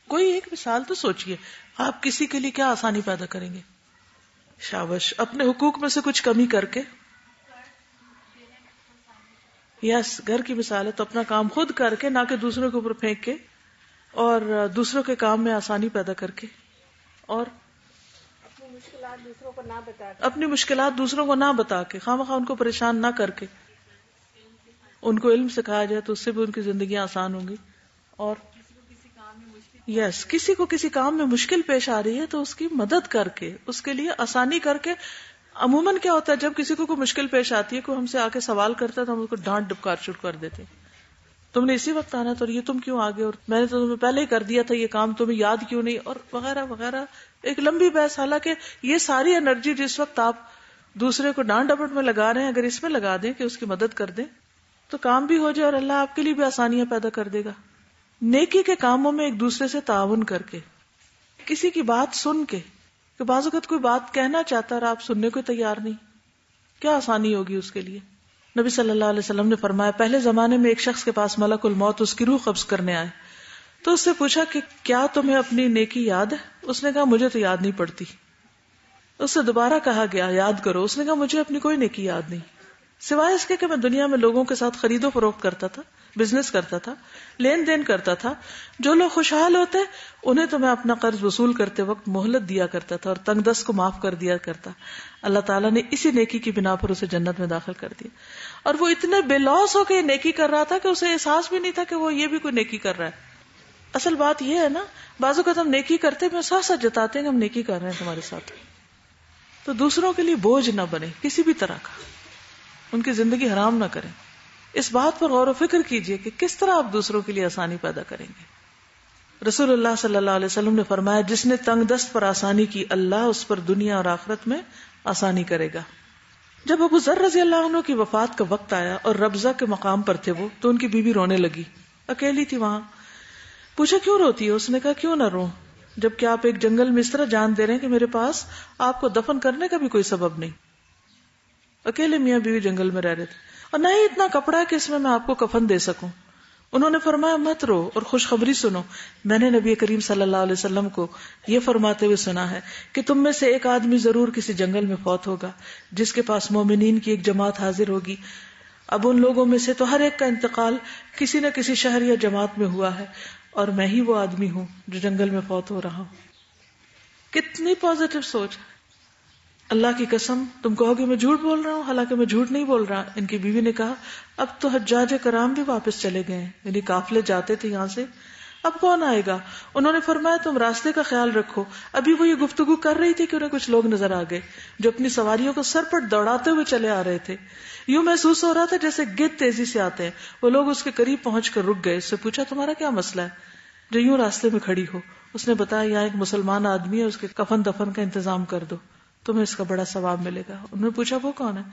کوئی ایک مثال تو سوچئے, آپ کسی کے لیے کیا آسانی پیدا کریں گے؟ شاباش, اپنے حقوق میں سے کچھ کمی کر کے. یس, گھر کی مثال ہے تو اپنا کام خود کر کے, نہ کہ دوسروں کے اوپر پھینک کے, اور دوسروں کے کام میں آسانی پیدا کر کے, اور اپنی مشکلات دوسروں کو نہ بتا کے, خواہ ان کو پریشان نہ کر کے, ان کو علم سکھایا جائے تو اس سے بھی ان کی زندگیاں آسان ہوں گی. اور یس, کسی کو کسی کام میں مشکل پیش آ رہی ہے تو اس کی مدد کر کے, اس کے لیے آسانی کر کے. عموماً کیا ہوتا ہے جب کسی کو کوئی مشکل پیش آتی ہے, کوئی ہم سے آ کے سوال کرتا ہے تو ہم اس کو ڈانٹ ڈپکار شروع کر دیتے, تم نے اسی وقت آنا تھا, اور یہ تم کیوں آگے, اور میں نے تو تمہیں پہلے ہی کر دیا تھا یہ کام, تمہیں یاد کیوں نہیں, اور وغیرہ وغیرہ. ایک لمبی بحث. حالانکہ یہ ساری انرجی جس وقت آپ دوسرے کو ڈانٹ ڈپٹ میں لگا رہے ہیں, اگر اس میں لگا دیں کہ اس کی مدد کر دیں تو کام بھی ہو جائے اور اللہ آپ کے لیے بھی آسانیاں پیدا کر دے گا. نیکی کے کاموں میں ایک دوسرے سے تعاون کر کے, کسی کی بات سن کے, کہ بعض اوقات کوئی بات کہنا چاہتا ہے اور آپ سننے کو تیار نہیں, کیا آسانی ہوگی اس کے لیے. نبی صلی اللہ علیہ وسلم نے فرمایا پہلے زمانے میں ایک شخص کے پاس ملک الموت اس کی روح قبض کرنے آئے تو اس سے پوچھا کہ کیا تمہیں اپنی نیکی یاد ہے؟ اس نے کہا مجھے تو یاد نہیں پڑتی. اس سے دوبارہ کہا گیا یاد کرو. اس نے کہا مجھے اپنی کوئی نیکی یاد نہیں, سوائے اس کے کہ میں دنیا میں لوگوں کے ساتھ خرید و فروخت کرتا تھا بزنس کرتا تھا، لین دین کرتا تھا. جو لوگ خوشحال ہوتے انہیں تو میں اپنا قرض وصول کرتے وقت مہلت دیا کرتا تھا اور تنگ دست کو معاف کر دیا کرتا. اللہ تعالیٰ نے اسی نیکی کی بنا پر اسے جنت میں داخل کر دیا. اور وہ اتنے بے لوس ہو کے یہ نیکی کر رہا تھا کہ اسے احساس بھی نہیں تھا کہ وہ یہ بھی کوئی نیکی کر رہا ہے. اصل بات یہ ہے نا، بعض اوقات ہم نیکی کرتے ہیں ساتھ ساتھ جتاتے ہیں کہ ہم نیکی کر رہے ہیں تمہارے ساتھ، تو دوسروں کے لیے بوجھ نہ بنے کسی بھی طرح کا، ان کی زندگی حرام نہ کریں. اس بات پر غور و فکر کیجئے کہ کس طرح آپ دوسروں کے لیے آسانی پیدا کریں گے. رسول اللہ صلی اللہ علیہ وسلم نے فرمایا جس نے تنگ دست پر آسانی کی اللہ اس پر دنیا اور آخرت میں آسانی کرے گا. جب ابو ذر رضی اللہ عنہ کی وفات کا وقت آیا اور ربضہ کے مقام پر تھے وہ، تو ان کی بیوی رونے لگی، اکیلی تھی وہاں. پوچھا کیوں روتی ہے؟ اس نے کہا کیوں نہ رو، جبکہ آپ ایک جنگل میں اس طرح جان دے رہے ہیں کہ میرے پاس آپ کو دفن کرنے کا بھی کوئی سبب نہیں. اکیلے میاں بیوی جنگل میں رہ رہے تھے اور نہ ہی اتنا کپڑا ہے کہ اس میں آپ کو کفن دے سکوں. انہوں نے فرمایا مت رو اور خوشخبری سنو، میں نے نبی کریم صلی اللہ علیہ وسلم کو یہ فرماتے ہوئے سنا ہے کہ تم میں سے ایک آدمی ضرور کسی جنگل میں فوت ہوگا جس کے پاس مومنین کی ایک جماعت حاضر ہوگی. اب ان لوگوں میں سے تو ہر ایک کا انتقال کسی نہ کسی شہر یا جماعت میں ہوا ہے اور میں ہی وہ آدمی ہوں جو جنگل میں فوت ہو رہا ہوں. کتنی پازیٹو سوچ. اللہ کی قسم تم کہو گے میں جھوٹ بول رہا ہوں، حالانکہ میں جھوٹ نہیں بول رہا. ان کی بیوی نے کہا اب تو حجاج کرام بھی واپس چلے گئے ہیں، یعنی قافلے جاتے تھے یہاں سے، اب کون آئے گا؟ انہوں نے فرمایا تم راستے کا خیال رکھو. ابھی وہ یہ گفتگو کر رہی تھی کہ انہیں کچھ لوگ نظر آ گئے جو اپنی سواریوں کو سر پر دوڑاتے ہوئے چلے آ رہے تھے. یوں محسوس ہو رہا تھا جیسے گدھ تیزی سے آتے ہیں. وہ لوگ اس کے قریب پہنچ کر رک گئے. اس سے پوچھا تمہارا کیا مسئلہ ہے جو یوں راستے میں کھڑی ہو؟ اس نے بتایا یہاں ایک مسلمان آدمی ہے، اس کے کفن دفن کا انتظام کر دو، تمہیں اس کا بڑا ثواب ملے گا. انہوں نے پوچھا وہ کون ہے؟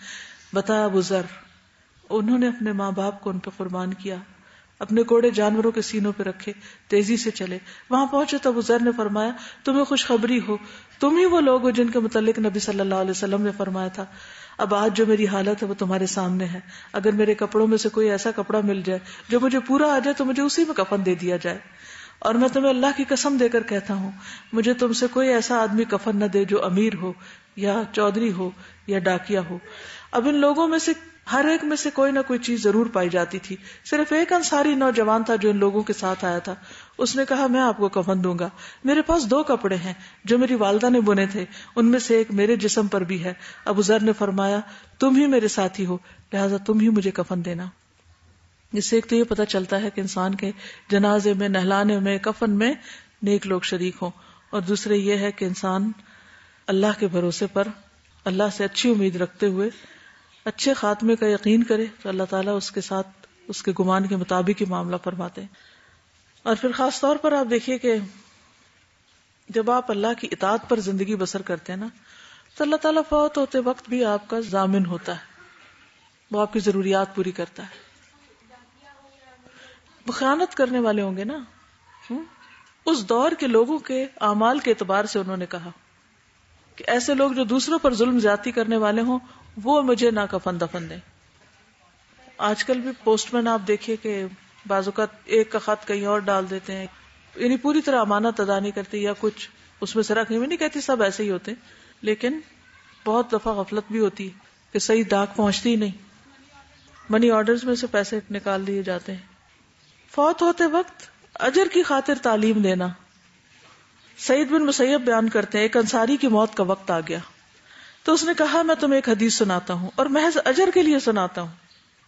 بتایا ابو ذر. انہوں نے اپنے ماں باپ کو ان پہ قربان کیا، اپنے کوڑے جانوروں کے سینوں پہ رکھے، تیزی سے چلے. وہاں پہنچے تو ابو ذر نے فرمایا تمہیں خوشخبری ہو، تم ہی وہ لوگ ہو جن کے متعلق نبی صلی اللہ علیہ وسلم نے فرمایا تھا. اب آج جو میری حالت ہے وہ تمہارے سامنے ہے. اگر میرے کپڑوں میں سے کوئی ایسا کپڑا مل جائے جو مجھے پورا آ جائے تو مجھے اسی میں کفن دے دیا جائے. اور میں تمہیں اللہ کی قسم دے کر کہتا ہوں مجھے تم سے کوئی ایسا آدمی کفن نہ دے جو امیر ہو یا چودھری ہو یا ڈاکیا ہو. اب ان لوگوں میں سے ہر ایک میں سے کوئی نہ کوئی چیز ضرور پائی جاتی تھی. صرف ایک انصاری نوجوان تھا جو ان لوگوں کے ساتھ آیا تھا. اس نے کہا میں آپ کو کفن دوں گا. میرے پاس 2 کپڑے ہیں جو میری والدہ نے بنے تھے، ان میں سے ایک میرے جسم پر بھی ہے. ابو ذر نے فرمایا تم ہی میرے ساتھی ہو، لہٰذا تم ہی مجھے کفن دینا. اس سے ایک تو یہ پتہ چلتا ہے کہ انسان کے جنازے میں، نہلانے میں، کفن میں نیک لوگ شریک ہوں، اور دوسرے یہ ہے کہ انسان اللہ کے بھروسے پر اللہ سے اچھی امید رکھتے ہوئے اچھے خاتمے کا یقین کرے تو اللہ تعالیٰ اس کے ساتھ اس کے گمان کے مطابق ہی معاملہ فرماتے ہیں. اور پھر خاص طور پر آپ دیکھیے کہ جب آپ اللہ کی اطاعت پر زندگی بسر کرتے ہیں نا تو اللہ تعالیٰ فوت ہوتے وقت بھی آپ کا ضامن ہوتا ہے، وہ آپ کی ضروریات پوری کرتا ہے. خیانت کرنے والے ہوں گے نا، اس دور کے لوگوں کے اعمال کے اعتبار سے انہوں نے کہا کہ ایسے لوگ جو دوسروں پر ظلم زیادتی کرنے والے ہوں وہ مجھے نہ کفن دفن دیں. آج کل بھی پوسٹ مین آپ دیکھیے کہ بعض اوقات ایک کا خط کہیں اور ڈال دیتے ہیں، یعنی پوری طرح امانت ادا نہیں کرتے یا کچھ اس میں سے رکھنے میں. نہیں کہتی سب ایسے ہی ہوتے لیکن بہت دفعہ غفلت بھی ہوتی ہے کہ صحیح ڈاک پہنچتی ہی نہیں، منی آرڈرز میں سے پیسے نکال دیے جاتے ہیں. فوت ہوتے وقت اجر کی خاطر تعلیم دینا. سعید بن مسیب بیان کرتے ہیں ایک انصاری کی موت کا وقت آ گیا تو اس نے کہا میں تمہیں ایک حدیث سناتا ہوں اور محض اجر کے لیے سناتا ہوں،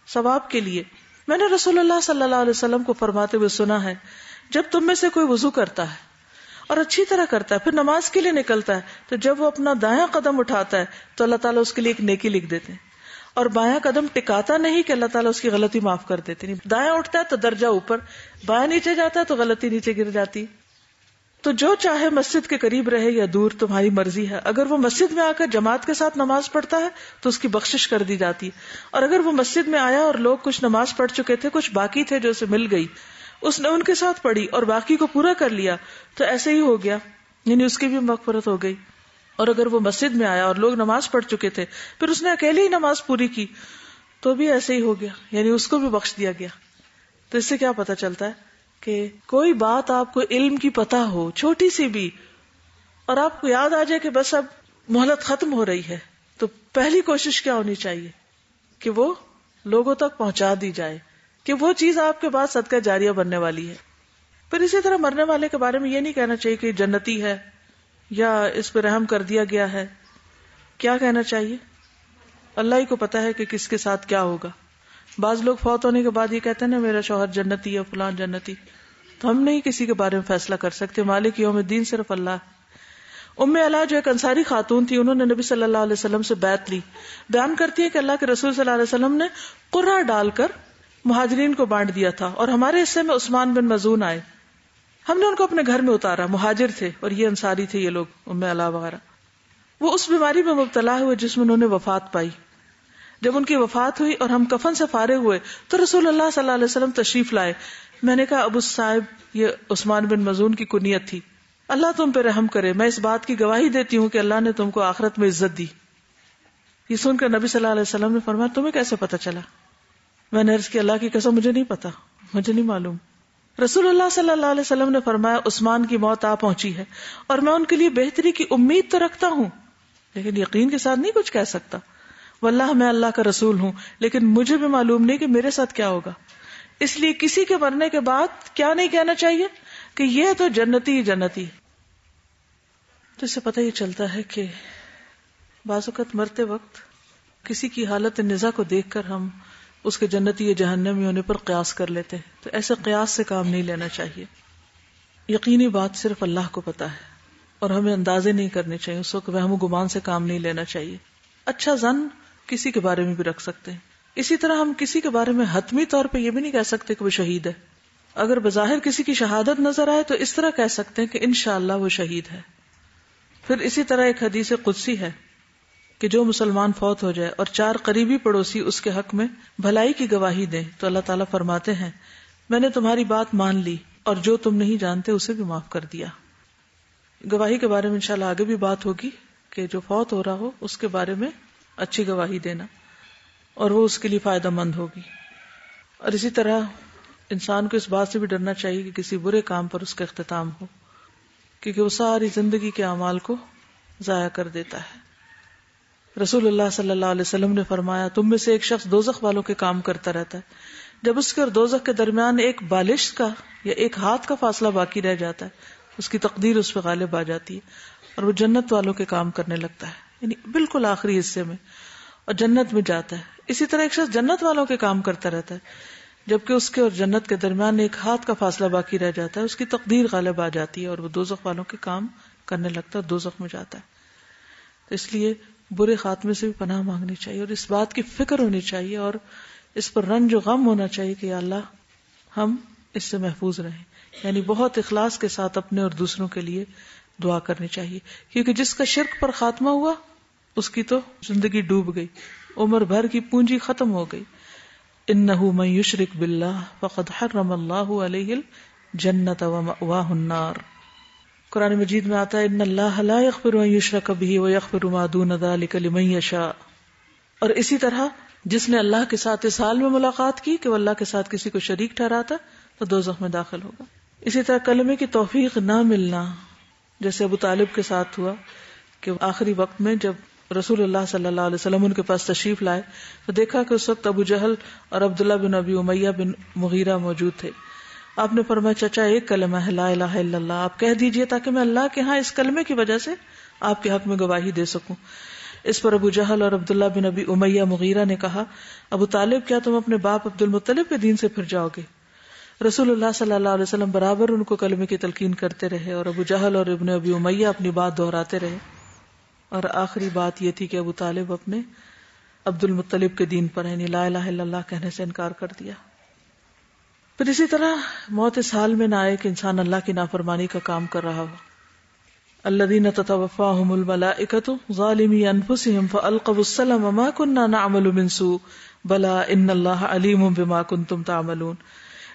ثواب کے لیے. میں نے رسول اللہ صلی اللہ علیہ وسلم کو فرماتے ہوئے سنا ہے جب تم میں سے کوئی وضو کرتا ہے اور اچھی طرح کرتا ہے پھر نماز کے لیے نکلتا ہے تو جب وہ اپنا دایاں قدم اٹھاتا ہے تو اللہ تعالیٰ اس کے لیے ایک نیکی لکھ دیتے ہیں، اور بایاں قدم ٹکاتا نہیں کہ اللہ تعالیٰ اس کی غلطی معاف کر دیتے نہیں. دایاں اٹھتا ہے تو درجہ اوپر، بایاں نیچے جاتا ہے تو غلطی نیچے گر جاتی. تو جو چاہے مسجد کے قریب رہے یا دور تمہاری مرضی ہے. اگر وہ مسجد میں آ کر جماعت کے ساتھ نماز پڑھتا ہے تو اس کی بخشش کر دی جاتی ہے، اور اگر وہ مسجد میں آیا اور لوگ کچھ نماز پڑھ چکے تھے، کچھ باقی تھے جو اسے مل گئی، اس نے ان کے ساتھ پڑھی اور باقی کو پورا کر لیا تو ایسے ہی ہو گیا، یعنی اس کی بھی مغفرت ہو گئی. اور اگر وہ مسجد میں آیا اور لوگ نماز پڑھ چکے تھے پھر اس نے اکیلی ہی نماز پوری کی تو بھی ایسے ہی ہو گیا، یعنی اس کو بھی بخش دیا گیا. تو اس سے کیا پتا چلتا ہے کہ کوئی بات آپ کو علم کی پتہ ہو چھوٹی سی بھی اور آپ کو یاد آ جائے کہ بس اب مہلت ختم ہو رہی ہے تو پہلی کوشش کیا ہونی چاہیے کہ وہ لوگوں تک پہنچا دی جائے، کہ وہ چیز آپ کے بعد صدقہ جاریہ بننے والی ہے. پھر اسی طرح مرنے والے کے بارے میں یہ نہیں کہنا چاہیے کہ جنتی ہے یا اس پہ رحم کر دیا گیا ہے. کیا کہنا چاہیے؟ اللہ ہی کو پتا ہے کہ کس کے ساتھ کیا ہوگا. بعض لوگ فوت ہونے کے بعد یہ کہتے ہیں نا میرا شوہر جنتی ہے فلان جنتی. تو ہم نہیں کسی کے بارے میں فیصلہ کر سکتے. مالک یوم الدین صرف اللہ. ام علا جو ایک انصاری خاتون تھی, انہوں نے نبی صلی اللہ علیہ وسلم سے بیعت لی. بیان کرتی ہے کہ اللہ کے رسول صلی اللہ علیہ وسلم نے قرہ ڈال کر مہاجرین کو بانٹ دیا تھا اور ہمارے حصے میں عثمان بن مظعون آئے. ہم نے ان کو اپنے گھر میں اتارا. مہاجر تھے اور یہ انصاری تھے یہ لوگ ام علا وغیرہ. وہ اس بیماری میں مبتلا ہوئے جس میں انہوں نے وفات پائی. جب ان کی وفات ہوئی اور ہم کفن سے فارغ ہوئے تو رسول اللہ صلی اللہ علیہ وسلم تشریف لائے. میں نے کہا ابو صاحب یہ عثمان بن مظعون کی کنیت تھی, اللہ تم پہ رحم کرے. میں اس بات کی گواہی دیتی ہوں کہ اللہ نے تم کو آخرت میں عزت دی. یہ سن کر نبی صلی اللہ علیہ وسلم نے فرمایا تمہیں کیسے پتا چلا؟ میں نے عرض کی اللہ کی قسم مجھے نہیں پتا, مجھے نہیں معلوم. رسول اللہ صلی اللہ علیہ وسلم نے فرمایا عثمان کی موت آ پہنچی ہے اور میں ان کے لیے بہتری کی امید تو رکھتا ہوں لیکن یقین کے ساتھ نہیں کچھ کہہ سکتا. واللہ میں اللہ کا رسول ہوں لیکن مجھے بھی معلوم نہیں کہ میرے ساتھ کیا ہوگا. اس لیے کسی کے مرنے کے بعد کیا نہیں کہنا چاہیے کہ یہ تو جنتی ہی جنتی. تو اس سے پتہ یہ چلتا ہے کہ بعض اوقات مرتے وقت کسی کی حالت نزا کو دیکھ کر ہم اس کے جنتی یا جہنمی ہونے پر قیاس کر لیتے ہیں. تو ایسے قیاس سے کام نہیں لینا چاہیے. یقینی بات صرف اللہ کو پتا ہے اور ہمیں اندازے نہیں کرنے چاہیے. اس وقت وہم و گمان سے کام نہیں لینا چاہیے. اچھا ظن کسی کے بارے میں بھی رکھ سکتے ہیں. اسی طرح ہم کسی کے بارے میں حتمی طور پہ یہ بھی نہیں کہہ سکتے کہ وہ شہید ہے. اگر بظاہر کسی کی شہادت نظر آئے تو اس طرح کہہ سکتے ہیں کہ انشاءاللہ وہ شہید ہے. پھر اسی طرح ایک حدیث قدسی ہے کہ جو مسلمان فوت ہو جائے اور 4 قریبی پڑوسی اس کے حق میں بھلائی کی گواہی دیں تو اللہ تعالیٰ فرماتے ہیں میں نے تمہاری بات مان لی اور جو تم نہیں جانتے اسے بھی معاف کر دیا. گواہی کے بارے میں انشاءاللہ آگے بھی بات ہوگی کہ جو فوت ہو رہا ہو اس کے بارے میں اچھی گواہی دینا اور وہ اس کے لیے فائدہ مند ہوگی. اور اسی طرح انسان کو اس بات سے بھی ڈرنا چاہیے کہ کسی برے کام پر اس کا اختتام ہو کیونکہ وہ ساری زندگی کے اعمال کو ضائع کر دیتا ہے. رسول اللہ صلی اللہ علیہ وسلم نے فرمایا تم میں سے ایک شخص دوزخ والوں کے کام کرتا رہتا ہے, جب اس کے اور دوزخ کے درمیان ایک بالش کا یا ایک ہاتھ کا فاصلہ باقی رہ جاتا ہے اس کی تقدیر اس پہ غالب آ جاتی ہے اور وہ جنت والوں کے کام کرنے لگتا ہے, یعنی بالکل آخری حصے میں, اور جنت میں جاتا ہے. اسی طرح ایک شخص جنت والوں کے کام کرتا رہتا ہے جبکہ اس کے اور جنت کے درمیان ایک ہاتھ کا فاصلہ باقی رہ جاتا ہے, اس کی تقدیر غالب آ جاتی ہے اور وہ دوزخ والوں کے کام کرنے لگتا ہے, دوزخ میں جاتا ہے. تو اس لیے برے خاتمے سے بھی پناہ مانگنی چاہیے اور اس بات کی فکر ہونی چاہیے اور اس پر رنج و غم ہونا چاہیے کہ یا اللہ ہم اس سے محفوظ رہیں. یعنی بہت اخلاص کے ساتھ اپنے اور دوسروں کے لیے دعا کرنی چاہیے کیونکہ جس کا شرک پر خاتمہ ہوا اس کی تو زندگی ڈوب گئی, عمر بھر کی پونجی ختم ہو گئی. انہ من یشرک باللہ فقد حرم اللہ علیہ الجنۃ ومأواہ النار. قرآن مجید میں آتا ہے ان اللہ لا یغفر ان یشرک بہ ویغفر ما دون ذلک لمن یشاء. اور اسی طرح جس نے اللہ کے ساتھ اس حال میں ملاقات کی کہ وہ اللہ کے ساتھ کسی کو شریک ٹھہراتا تو دوزخ میں داخل ہوگا. اسی طرح کلمے کی توفیق نہ ملنا جیسے ابو طالب کے ساتھ ہوا کہ آخری وقت میں جب رسول اللہ صلی اللہ علیہ وسلم ان کے پاس تشریف لائے تو دیکھا کہ اس وقت ابو جہل اور عبداللہ بن ابی امیہ بن مغیرہ موجود تھے. آپ نے فرمایا چچا ایک کلمہ ہے لا الہ الا اللہ, آپ کہہ دیجئے تاکہ میں اللہ کے ہاں اس کلمے کی وجہ سے آپ کے حق میں گواہی دے سکوں. اس پر ابو جہل اور عبداللہ بن ابی امیہ مغیرہ نے کہا ابو طالب کیا تم اپنے باپ عبد المطلب کے دین سے پھر جاؤ گے؟ رسول اللہ صلی اللہ علیہ وسلم برابر ان کو کلمے کی تلقین کرتے رہے اور ابو جہل اور ابن ابی امیہ اپنی بات دہراتے رہے اور آخری بات یہ تھی کہ ابو طالب اپنے عبد المطلب کے دین پر یعنی لا الہ الا اللہ کہنے سے انکار کر دیا. پھر اسی طرح موت اس حال میں نہ آئے کہ انسان اللہ کی نافرمانی کا کام کر رہا ہو. الذین تتوفاہم الملائکۃ ظالمی انفسہم فالقوا السلم ما كنا نعمل من سوء بلا ان اللہ علیم بما کنتم تعملون.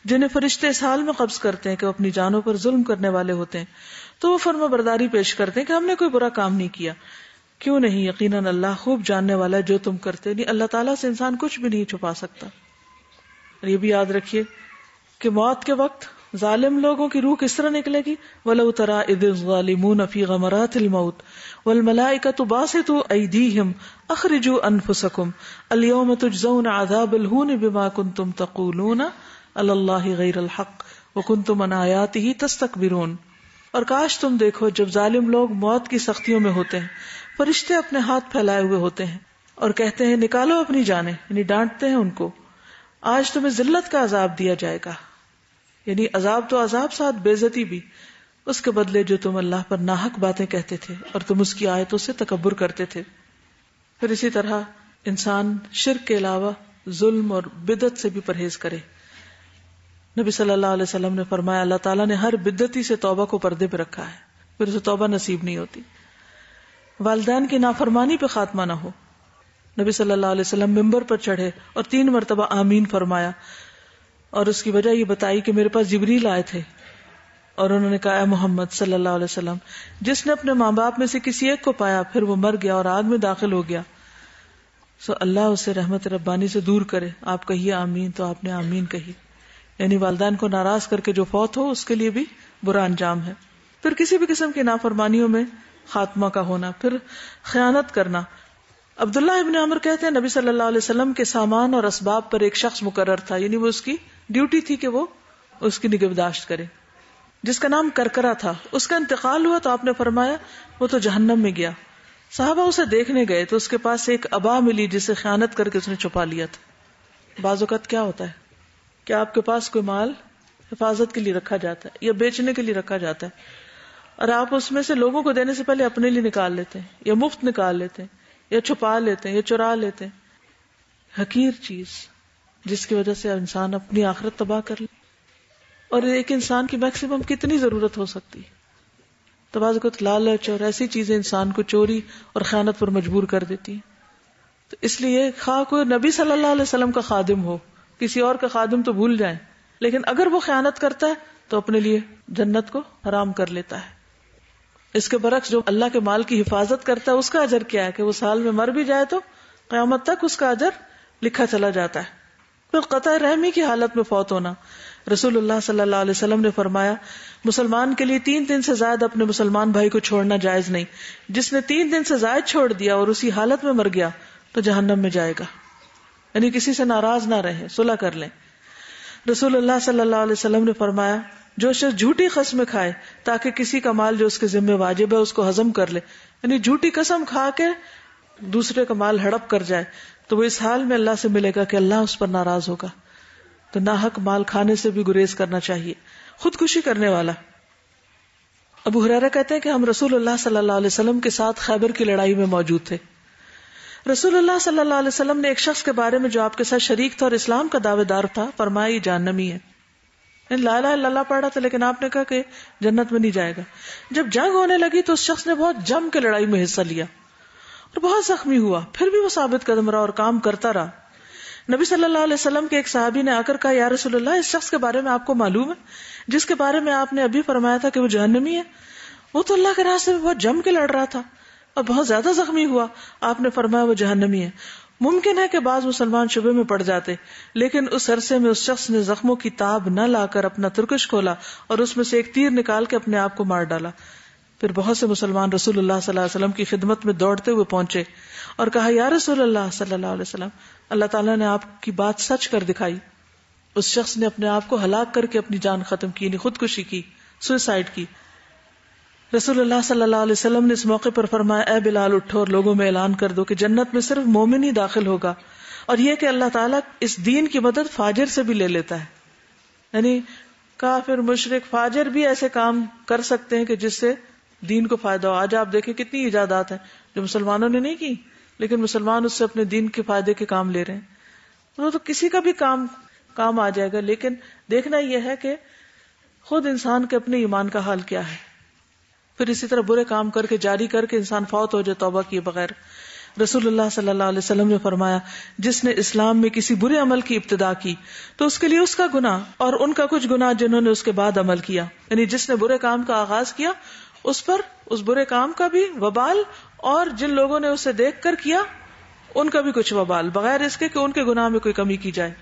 جنہیں فرشتے اس حال میں قبض کرتے ہیں کہ وہ اپنی جانوں پر ظلم کرنے والے ہوتے ہیں تو وہ فرما برداری پیش کرتے ہیں کہ ہم نے کوئی برا کام نہیں کیا. کیوں نہیں, یقیناً اللہ خوب جاننے والا ہے جو تم کرتے. نہیں, اللہ تعالیٰ سے انسان کچھ بھی نہیں چھپا سکتا. اور یہ بھی یاد رکھیے کہ موت کے وقت ظالم لوگوں کی روح کس طرح نکلے گی؟ وَلَوْ تَرَىٰ إِذِ الظَّالِمُونَ فِي غَمَرَاتِ الْمَوْتِ وَالْمَلَائِكَةُ بَاسِطُو أَيْدِيهِمْ أَخْرِجُوا أَنفُسَكُمْ الْيَوْمَ تُجْزَوْنَ عَذَابَ الْهُونِ بِمَا كُنتُمْ تَقُولُونَ عَلَى اللَّهِ غَيْرَ الْحَقِّ وَكُنتُمْ عَنْ آيَاتِهِ تَسْتَكْبِرُونَ۔ اور کاش تم دیکھو جب ظالم لوگ موت کی سختیوں میں ہوتے ہیں، فرشتے اپنے ہاتھ پھیلائے ہوئے ہوتے ہیں اور کہتے ہیں نکالو اپنی جانیں، یعنی ڈانٹتے ہیں ان کو، آج تمہیں ذلت کا عذاب دیا جائے گا، یعنی عذاب تو عذاب ساتھ بے عزتی بھی، اس کے بدلے جو تم اللہ پر ناحق باتیں کہتے تھے اور تم اس کی آیتوں سے تکبر کرتے تھے۔ پھر اسی طرح انسان شرک کے علاوہ ظلم اور بدعت سے بھی پرہیز کرے۔ نبی صلی اللہ علیہ وسلم نے فرمایا اللہ تعالیٰ نے ہر بدعتی سے توبہ کو پردے پہ رکھا ہے، پھر اسے توبہ نصیب نہیں ہوتی۔ والدین کی نافرمانی پہ خاتمہ نہ ہو۔ نبی صلی اللہ علیہ وسلم ممبر پر چڑھے اور 3 مرتبہ آمین فرمایا، اور اس کی وجہ یہ بتائی کہ میرے پاس جبریل آئے تھے اور انہوں نے کہا اے محمد صلی اللہ علیہ وسلم، جس نے اپنے ماں باپ میں سے کسی ایک کو پایا پھر وہ مر گیا اور آگ میں داخل ہو گیا، سو اللہ اسے رحمت ربانی سے دور کرے۔ آپ کہیے آمین، تو آپ نے آمین کہی، یعنی والدین کو ناراض کر کے جو فوت ہو اس کے لیے بھی برا انجام ہے۔ پھر کسی بھی قسم کی نافرمانیوں میں خاتمہ کا ہونا، پھر خیانت کرنا۔ عبداللہ ابن عمر کہتے ہیں نبی صلی اللہ علیہ وسلم کے سامان اور اسباب پر ایک شخص مقرر تھا، یعنی وہ اس کی ڈیوٹی تھی کہ وہ اس کی نگہداشت کرے، جس کا نام کرکرا تھا۔ اس کا انتقال ہوا تو آپ نے فرمایا وہ تو جہنم میں گیا۔ صحابہ اسے دیکھنے گئے تو اس کے پاس سے ایک عبا ملی جسے خیانت کر کے اس نے چھپا لیا تھا۔ بعض اوقات کیا ہوتا ہے کہ آپ کے پاس کوئی مال حفاظت کے لیے رکھا جاتا ہے یا بیچنے کے لیے رکھا جاتا ہے، اور آپ اس میں سے لوگوں کو دینے سے پہلے اپنے لیے نکال لیتے ہیں یا مفت نکال لیتے ہیں یا چھپا لیتے ہیں یا چرا لیتے ہیں۔ حقیر چیز جس کی وجہ سے انسان اپنی آخرت تباہ کر لے، اور ایک انسان کی میکسیمم کتنی ضرورت ہو سکتی ہے۔ تو بعض اوقات لالچ اور ایسی چیزیں انسان کو چوری اور خیانت پر مجبور کر دیتی ہیں۔ تو اس لیے خواہ کوئی نبی صلی اللہ علیہ وسلم کا خادم ہو، کسی اور کا خادم تو بھول جائیں، لیکن اگر وہ خیانت کرتا ہے تو اپنے لیے جنت کو حرام کر لیتا ہے۔ اس کے برعکس جو اللہ کے مال کی حفاظت کرتا ہے اس کا اجر کیا ہے کہ وہ سال میں مر بھی جائے تو قیامت تک اس کا اجر لکھا چلا جاتا ہے۔ پھر قطع رحمی کی حالت میں فوت ہونا۔ رسول اللہ صلی اللہ علیہ وسلم نے فرمایا مسلمان کے لیے 3 دن سے زائد اپنے مسلمان بھائی کو چھوڑنا جائز نہیں، جس نے 3 دن سے زائد چھوڑ دیا اور اسی حالت میں مر گیا تو جہنم میں جائے گا۔ یعنی کسی سے ناراض نہ رہیں، صلح کر لیں۔ رسول اللہ صلی اللہ علیہ وسلم نے فرمایا جو شخص جھوٹی قسم کھائے تاکہ کسی کا مال جو اس کے ذمہ واجب ہے اس کو ہضم کر لے، یعنی جھوٹی قسم کھا کے دوسرے کا مال ہڑپ کر جائے، تو وہ اس حال میں اللہ سے ملے گا کہ اللہ اس پر ناراض ہوگا۔ تو ناحق مال کھانے سے بھی گریز کرنا چاہیے۔ خودکشی کرنے والا۔ ابو ہریرہ کہتے ہیں کہ ہم رسول اللہ صلی اللہ علیہ وسلم کے ساتھ خیبر کی لڑائی میں موجود تھے۔ رسول اللہ صلی اللہ علیہ وسلم نے ایک شخص کے بارے میں جو آپ کے ساتھ شریک تھا اور اسلام کا دعوے دار تھا فرمایا یہ جہنمی ہے۔ لا الہ الا اللہ پڑھ رہا تھا لیکن آپ نے کہا کہ جنت میں نہیں جائے گا۔ جب جنگ ہونے لگی تو اس شخص نے بہت جم کے لڑائی میں حصہ لیا اور بہت زخمی ہوا، پھر بھی وہ ثابت قدم رہا اور کام کرتا رہا۔ نبی صلی اللہ علیہ وسلم کے ایک صحابی نے آ کر کہا یا رسول اللہ اس شخص کے بارے میں آپ کو معلوم ہے جس کے بارے میں آپ نے ابھی فرمایا تھا کہ وہ جہنمی ہے؟ وہ تو اللہ کے راستے میں بہت جم کے لڑ رہا تھا اور بہت زیادہ زخمی ہوا۔ آپ نے فرمایا وہ جہنمی ہے۔ ممکن ہے کہ بعض مسلمان شبے میں پڑ جاتے، لیکن اس عرصے میں اس شخص نے زخموں کی تاب نہ لا کر اپنا ترکش کھولا اور اس میں سے ایک تیر نکال کے اپنے آپ کو مار ڈالا۔ پھر بہت سے مسلمان رسول اللہ صلی اللہ علیہ وسلم کی خدمت میں دوڑتے ہوئے پہنچے اور کہا یا رسول اللہ صلی اللہ علیہ وسلم اللہ تعالیٰ نے آپ کی بات سچ کر دکھائی۔ اس شخص نے اپنے آپ کو ہلاک کر کے اپنی جان ختم کی، یعنی خودکشی کی، سوئسائڈ کی۔ رسول اللہ صلی اللہ علیہ وسلم نے اس موقع پر فرمایا اے بلال اٹھو اور لوگوں میں اعلان کر دو کہ جنت میں صرف مومن ہی داخل ہوگا، اور یہ کہ اللہ تعالیٰ اس دین کی مدد فاجر سے بھی لے لیتا ہے۔ یعنی کافر مشرک فاجر بھی ایسے کام کر سکتے ہیں کہ جس سے دین کو فائدہ ہو۔ آج آپ دیکھیں کتنی ایجادات ہیں جو مسلمانوں نے نہیں کی لیکن مسلمان اس سے اپنے دین کے فائدے کے کام لے رہے ہیں۔ وہ تو کسی کا بھی کام آ جائے گا، لیکن دیکھنا یہ ہے کہ خود انسان کے اپنے ایمان کا حال کیا ہے۔ پھر اسی طرح برے کام کر کے جاری کر کے انسان فوت ہو جائے توبہ کیے بغیر۔ رسول اللہ صلی اللہ علیہ وسلم نے فرمایا جس نے اسلام میں کسی برے عمل کی ابتدا کی تو اس کے لیے اس کا گناہ اور ان کا کچھ گناہ جنہوں نے اس کے بعد عمل کیا، یعنی جس نے برے کام کا آغاز کیا اس پر اس برے کام کا بھی وبال، اور جن لوگوں نے اسے دیکھ کر کیا ان کا بھی کچھ وبال، بغیر اس کے کہ ان کے گناہ میں کوئی کمی کی جائے۔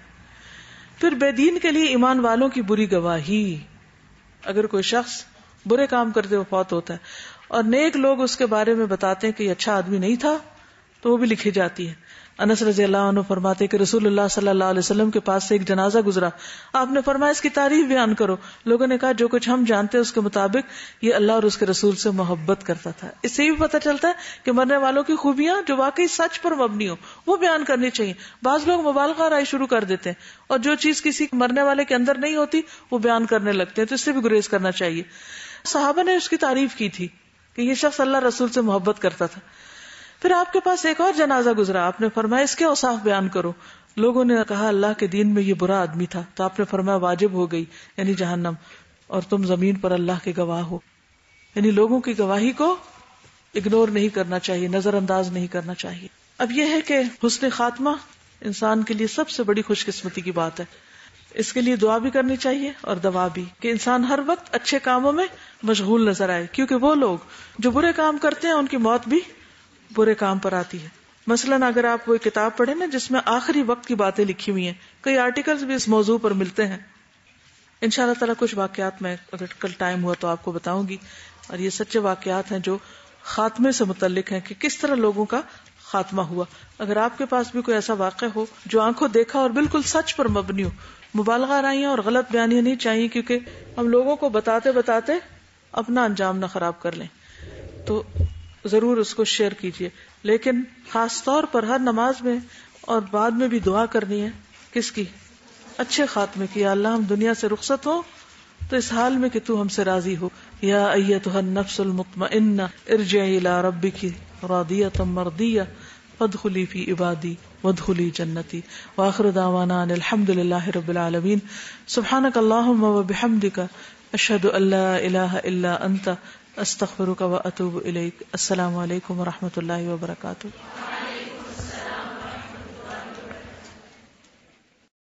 پھر بے دین کے لیے ایمان والوں کی بری گواہی، اگر کوئی شخص برے کام کرتے ہوئے فوت ہوتا ہے اور نیک لوگ اس کے بارے میں بتاتے ہیں کہ یہ اچھا آدمی نہیں تھا تو وہ بھی لکھی جاتی ہے. انس رضی اللہ عنہ فرماتے کہ رسول اللہ صلی اللہ علیہ وسلم کے پاس سے ایک جنازہ گزرا. آپ نے فرمایا اس کی تعریف بیان کرو. لوگوں نے کہا جو کچھ ہم جانتے ہیں اس کے مطابق یہ اللہ اور اس کے رسول سے محبت کرتا تھا. اس سے بھی پتہ چلتا ہے کہ مرنے والوں کی خوبیاں جو واقعی سچ پر مبنی ہو وہ بیان کرنی چاہیے. بعض لوگ مبالغہ رائے شروع کر دیتے ہیں اور جو چیز کسی مرنے والے کے اندر نہیں ہوتی وہ بیان کرنے لگتے ہیں, تو اس سے بھی گریز کرنا چاہیے. صحابہ نے اس کی تعریف کی تھی کہ یہ شخص اللہ رسول سے محبت کرتا تھا. پھر آپ کے پاس ایک اور جنازہ گزرا. آپ نے فرمایا اس کے اوصاف بیان کرو. لوگوں نے کہا اللہ کے دین میں یہ برا آدمی تھا. تو آپ نے فرمایا واجب ہو گئی یعنی جہنم, اور تم زمین پر اللہ کے گواہ ہو. یعنی لوگوں کی گواہی کو اگنور نہیں کرنا چاہیے, نظر انداز نہیں کرنا چاہیے. اب یہ ہے کہ حسن خاتمہ انسان کے لیے سب سے بڑی خوش قسمتی کی بات ہے. اس کے لیے دعا بھی کرنی چاہیے اور دوا بھی, کہ انسان ہر وقت اچھے کاموں میں مشغول نظر آئے, کیونکہ وہ لوگ جو برے کام کرتے ہیں ان کی موت بھی برے کام پر آتی ہے. مثلاً اگر آپ وہ کتاب پڑھیں نا جس میں آخری وقت کی باتیں لکھی ہوئی ہیں, کئی آرٹیکلز بھی اس موضوع پر ملتے ہیں. انشاءاللہ تعالیٰ کچھ واقعات میں اگر کل ٹائم ہوا تو آپ کو بتاؤں گی, اور یہ سچے واقعات ہیں جو خاتمے سے متعلق ہیں کہ کس طرح لوگوں کا خاتمہ ہوا. اگر آپ کے پاس بھی کوئی ایسا واقعہ ہو جو آنکھوں دیکھا اور بالکل سچ پر مبنی ہو, مبالغہ رائیاں اور غلط بیانیاں نہیں چاہیے, کیونکہ ہم لوگوں کو بتاتے بتاتے اپنا انجام نہ خراب کر لیں, تو ضرور اس کو شیئر کیجیے. لیکن خاص طور پر ہر نماز میں اور بعد میں بھی دعا کرنی ہے کس کی؟ اچھے خاتمے کی. یا اللہ ہم دنیا سے رخصت ہو تو اس حال میں کہ تو ہم سے راضی ہو. یا ایتھا النفس المطمئنہ ارجعی الی ربک راضیۃ مرضیہ فادخلی فی عبادی وادخلی جنتی. وآخر دعوانا ان الحمد للہ رب العالمین. سبحانک اللہم وبحمدک اشہد ان لا الہ الا انت استغفرک واتوب الیک. السلام علیکم ورحمۃ اللہ وبرکاتہ.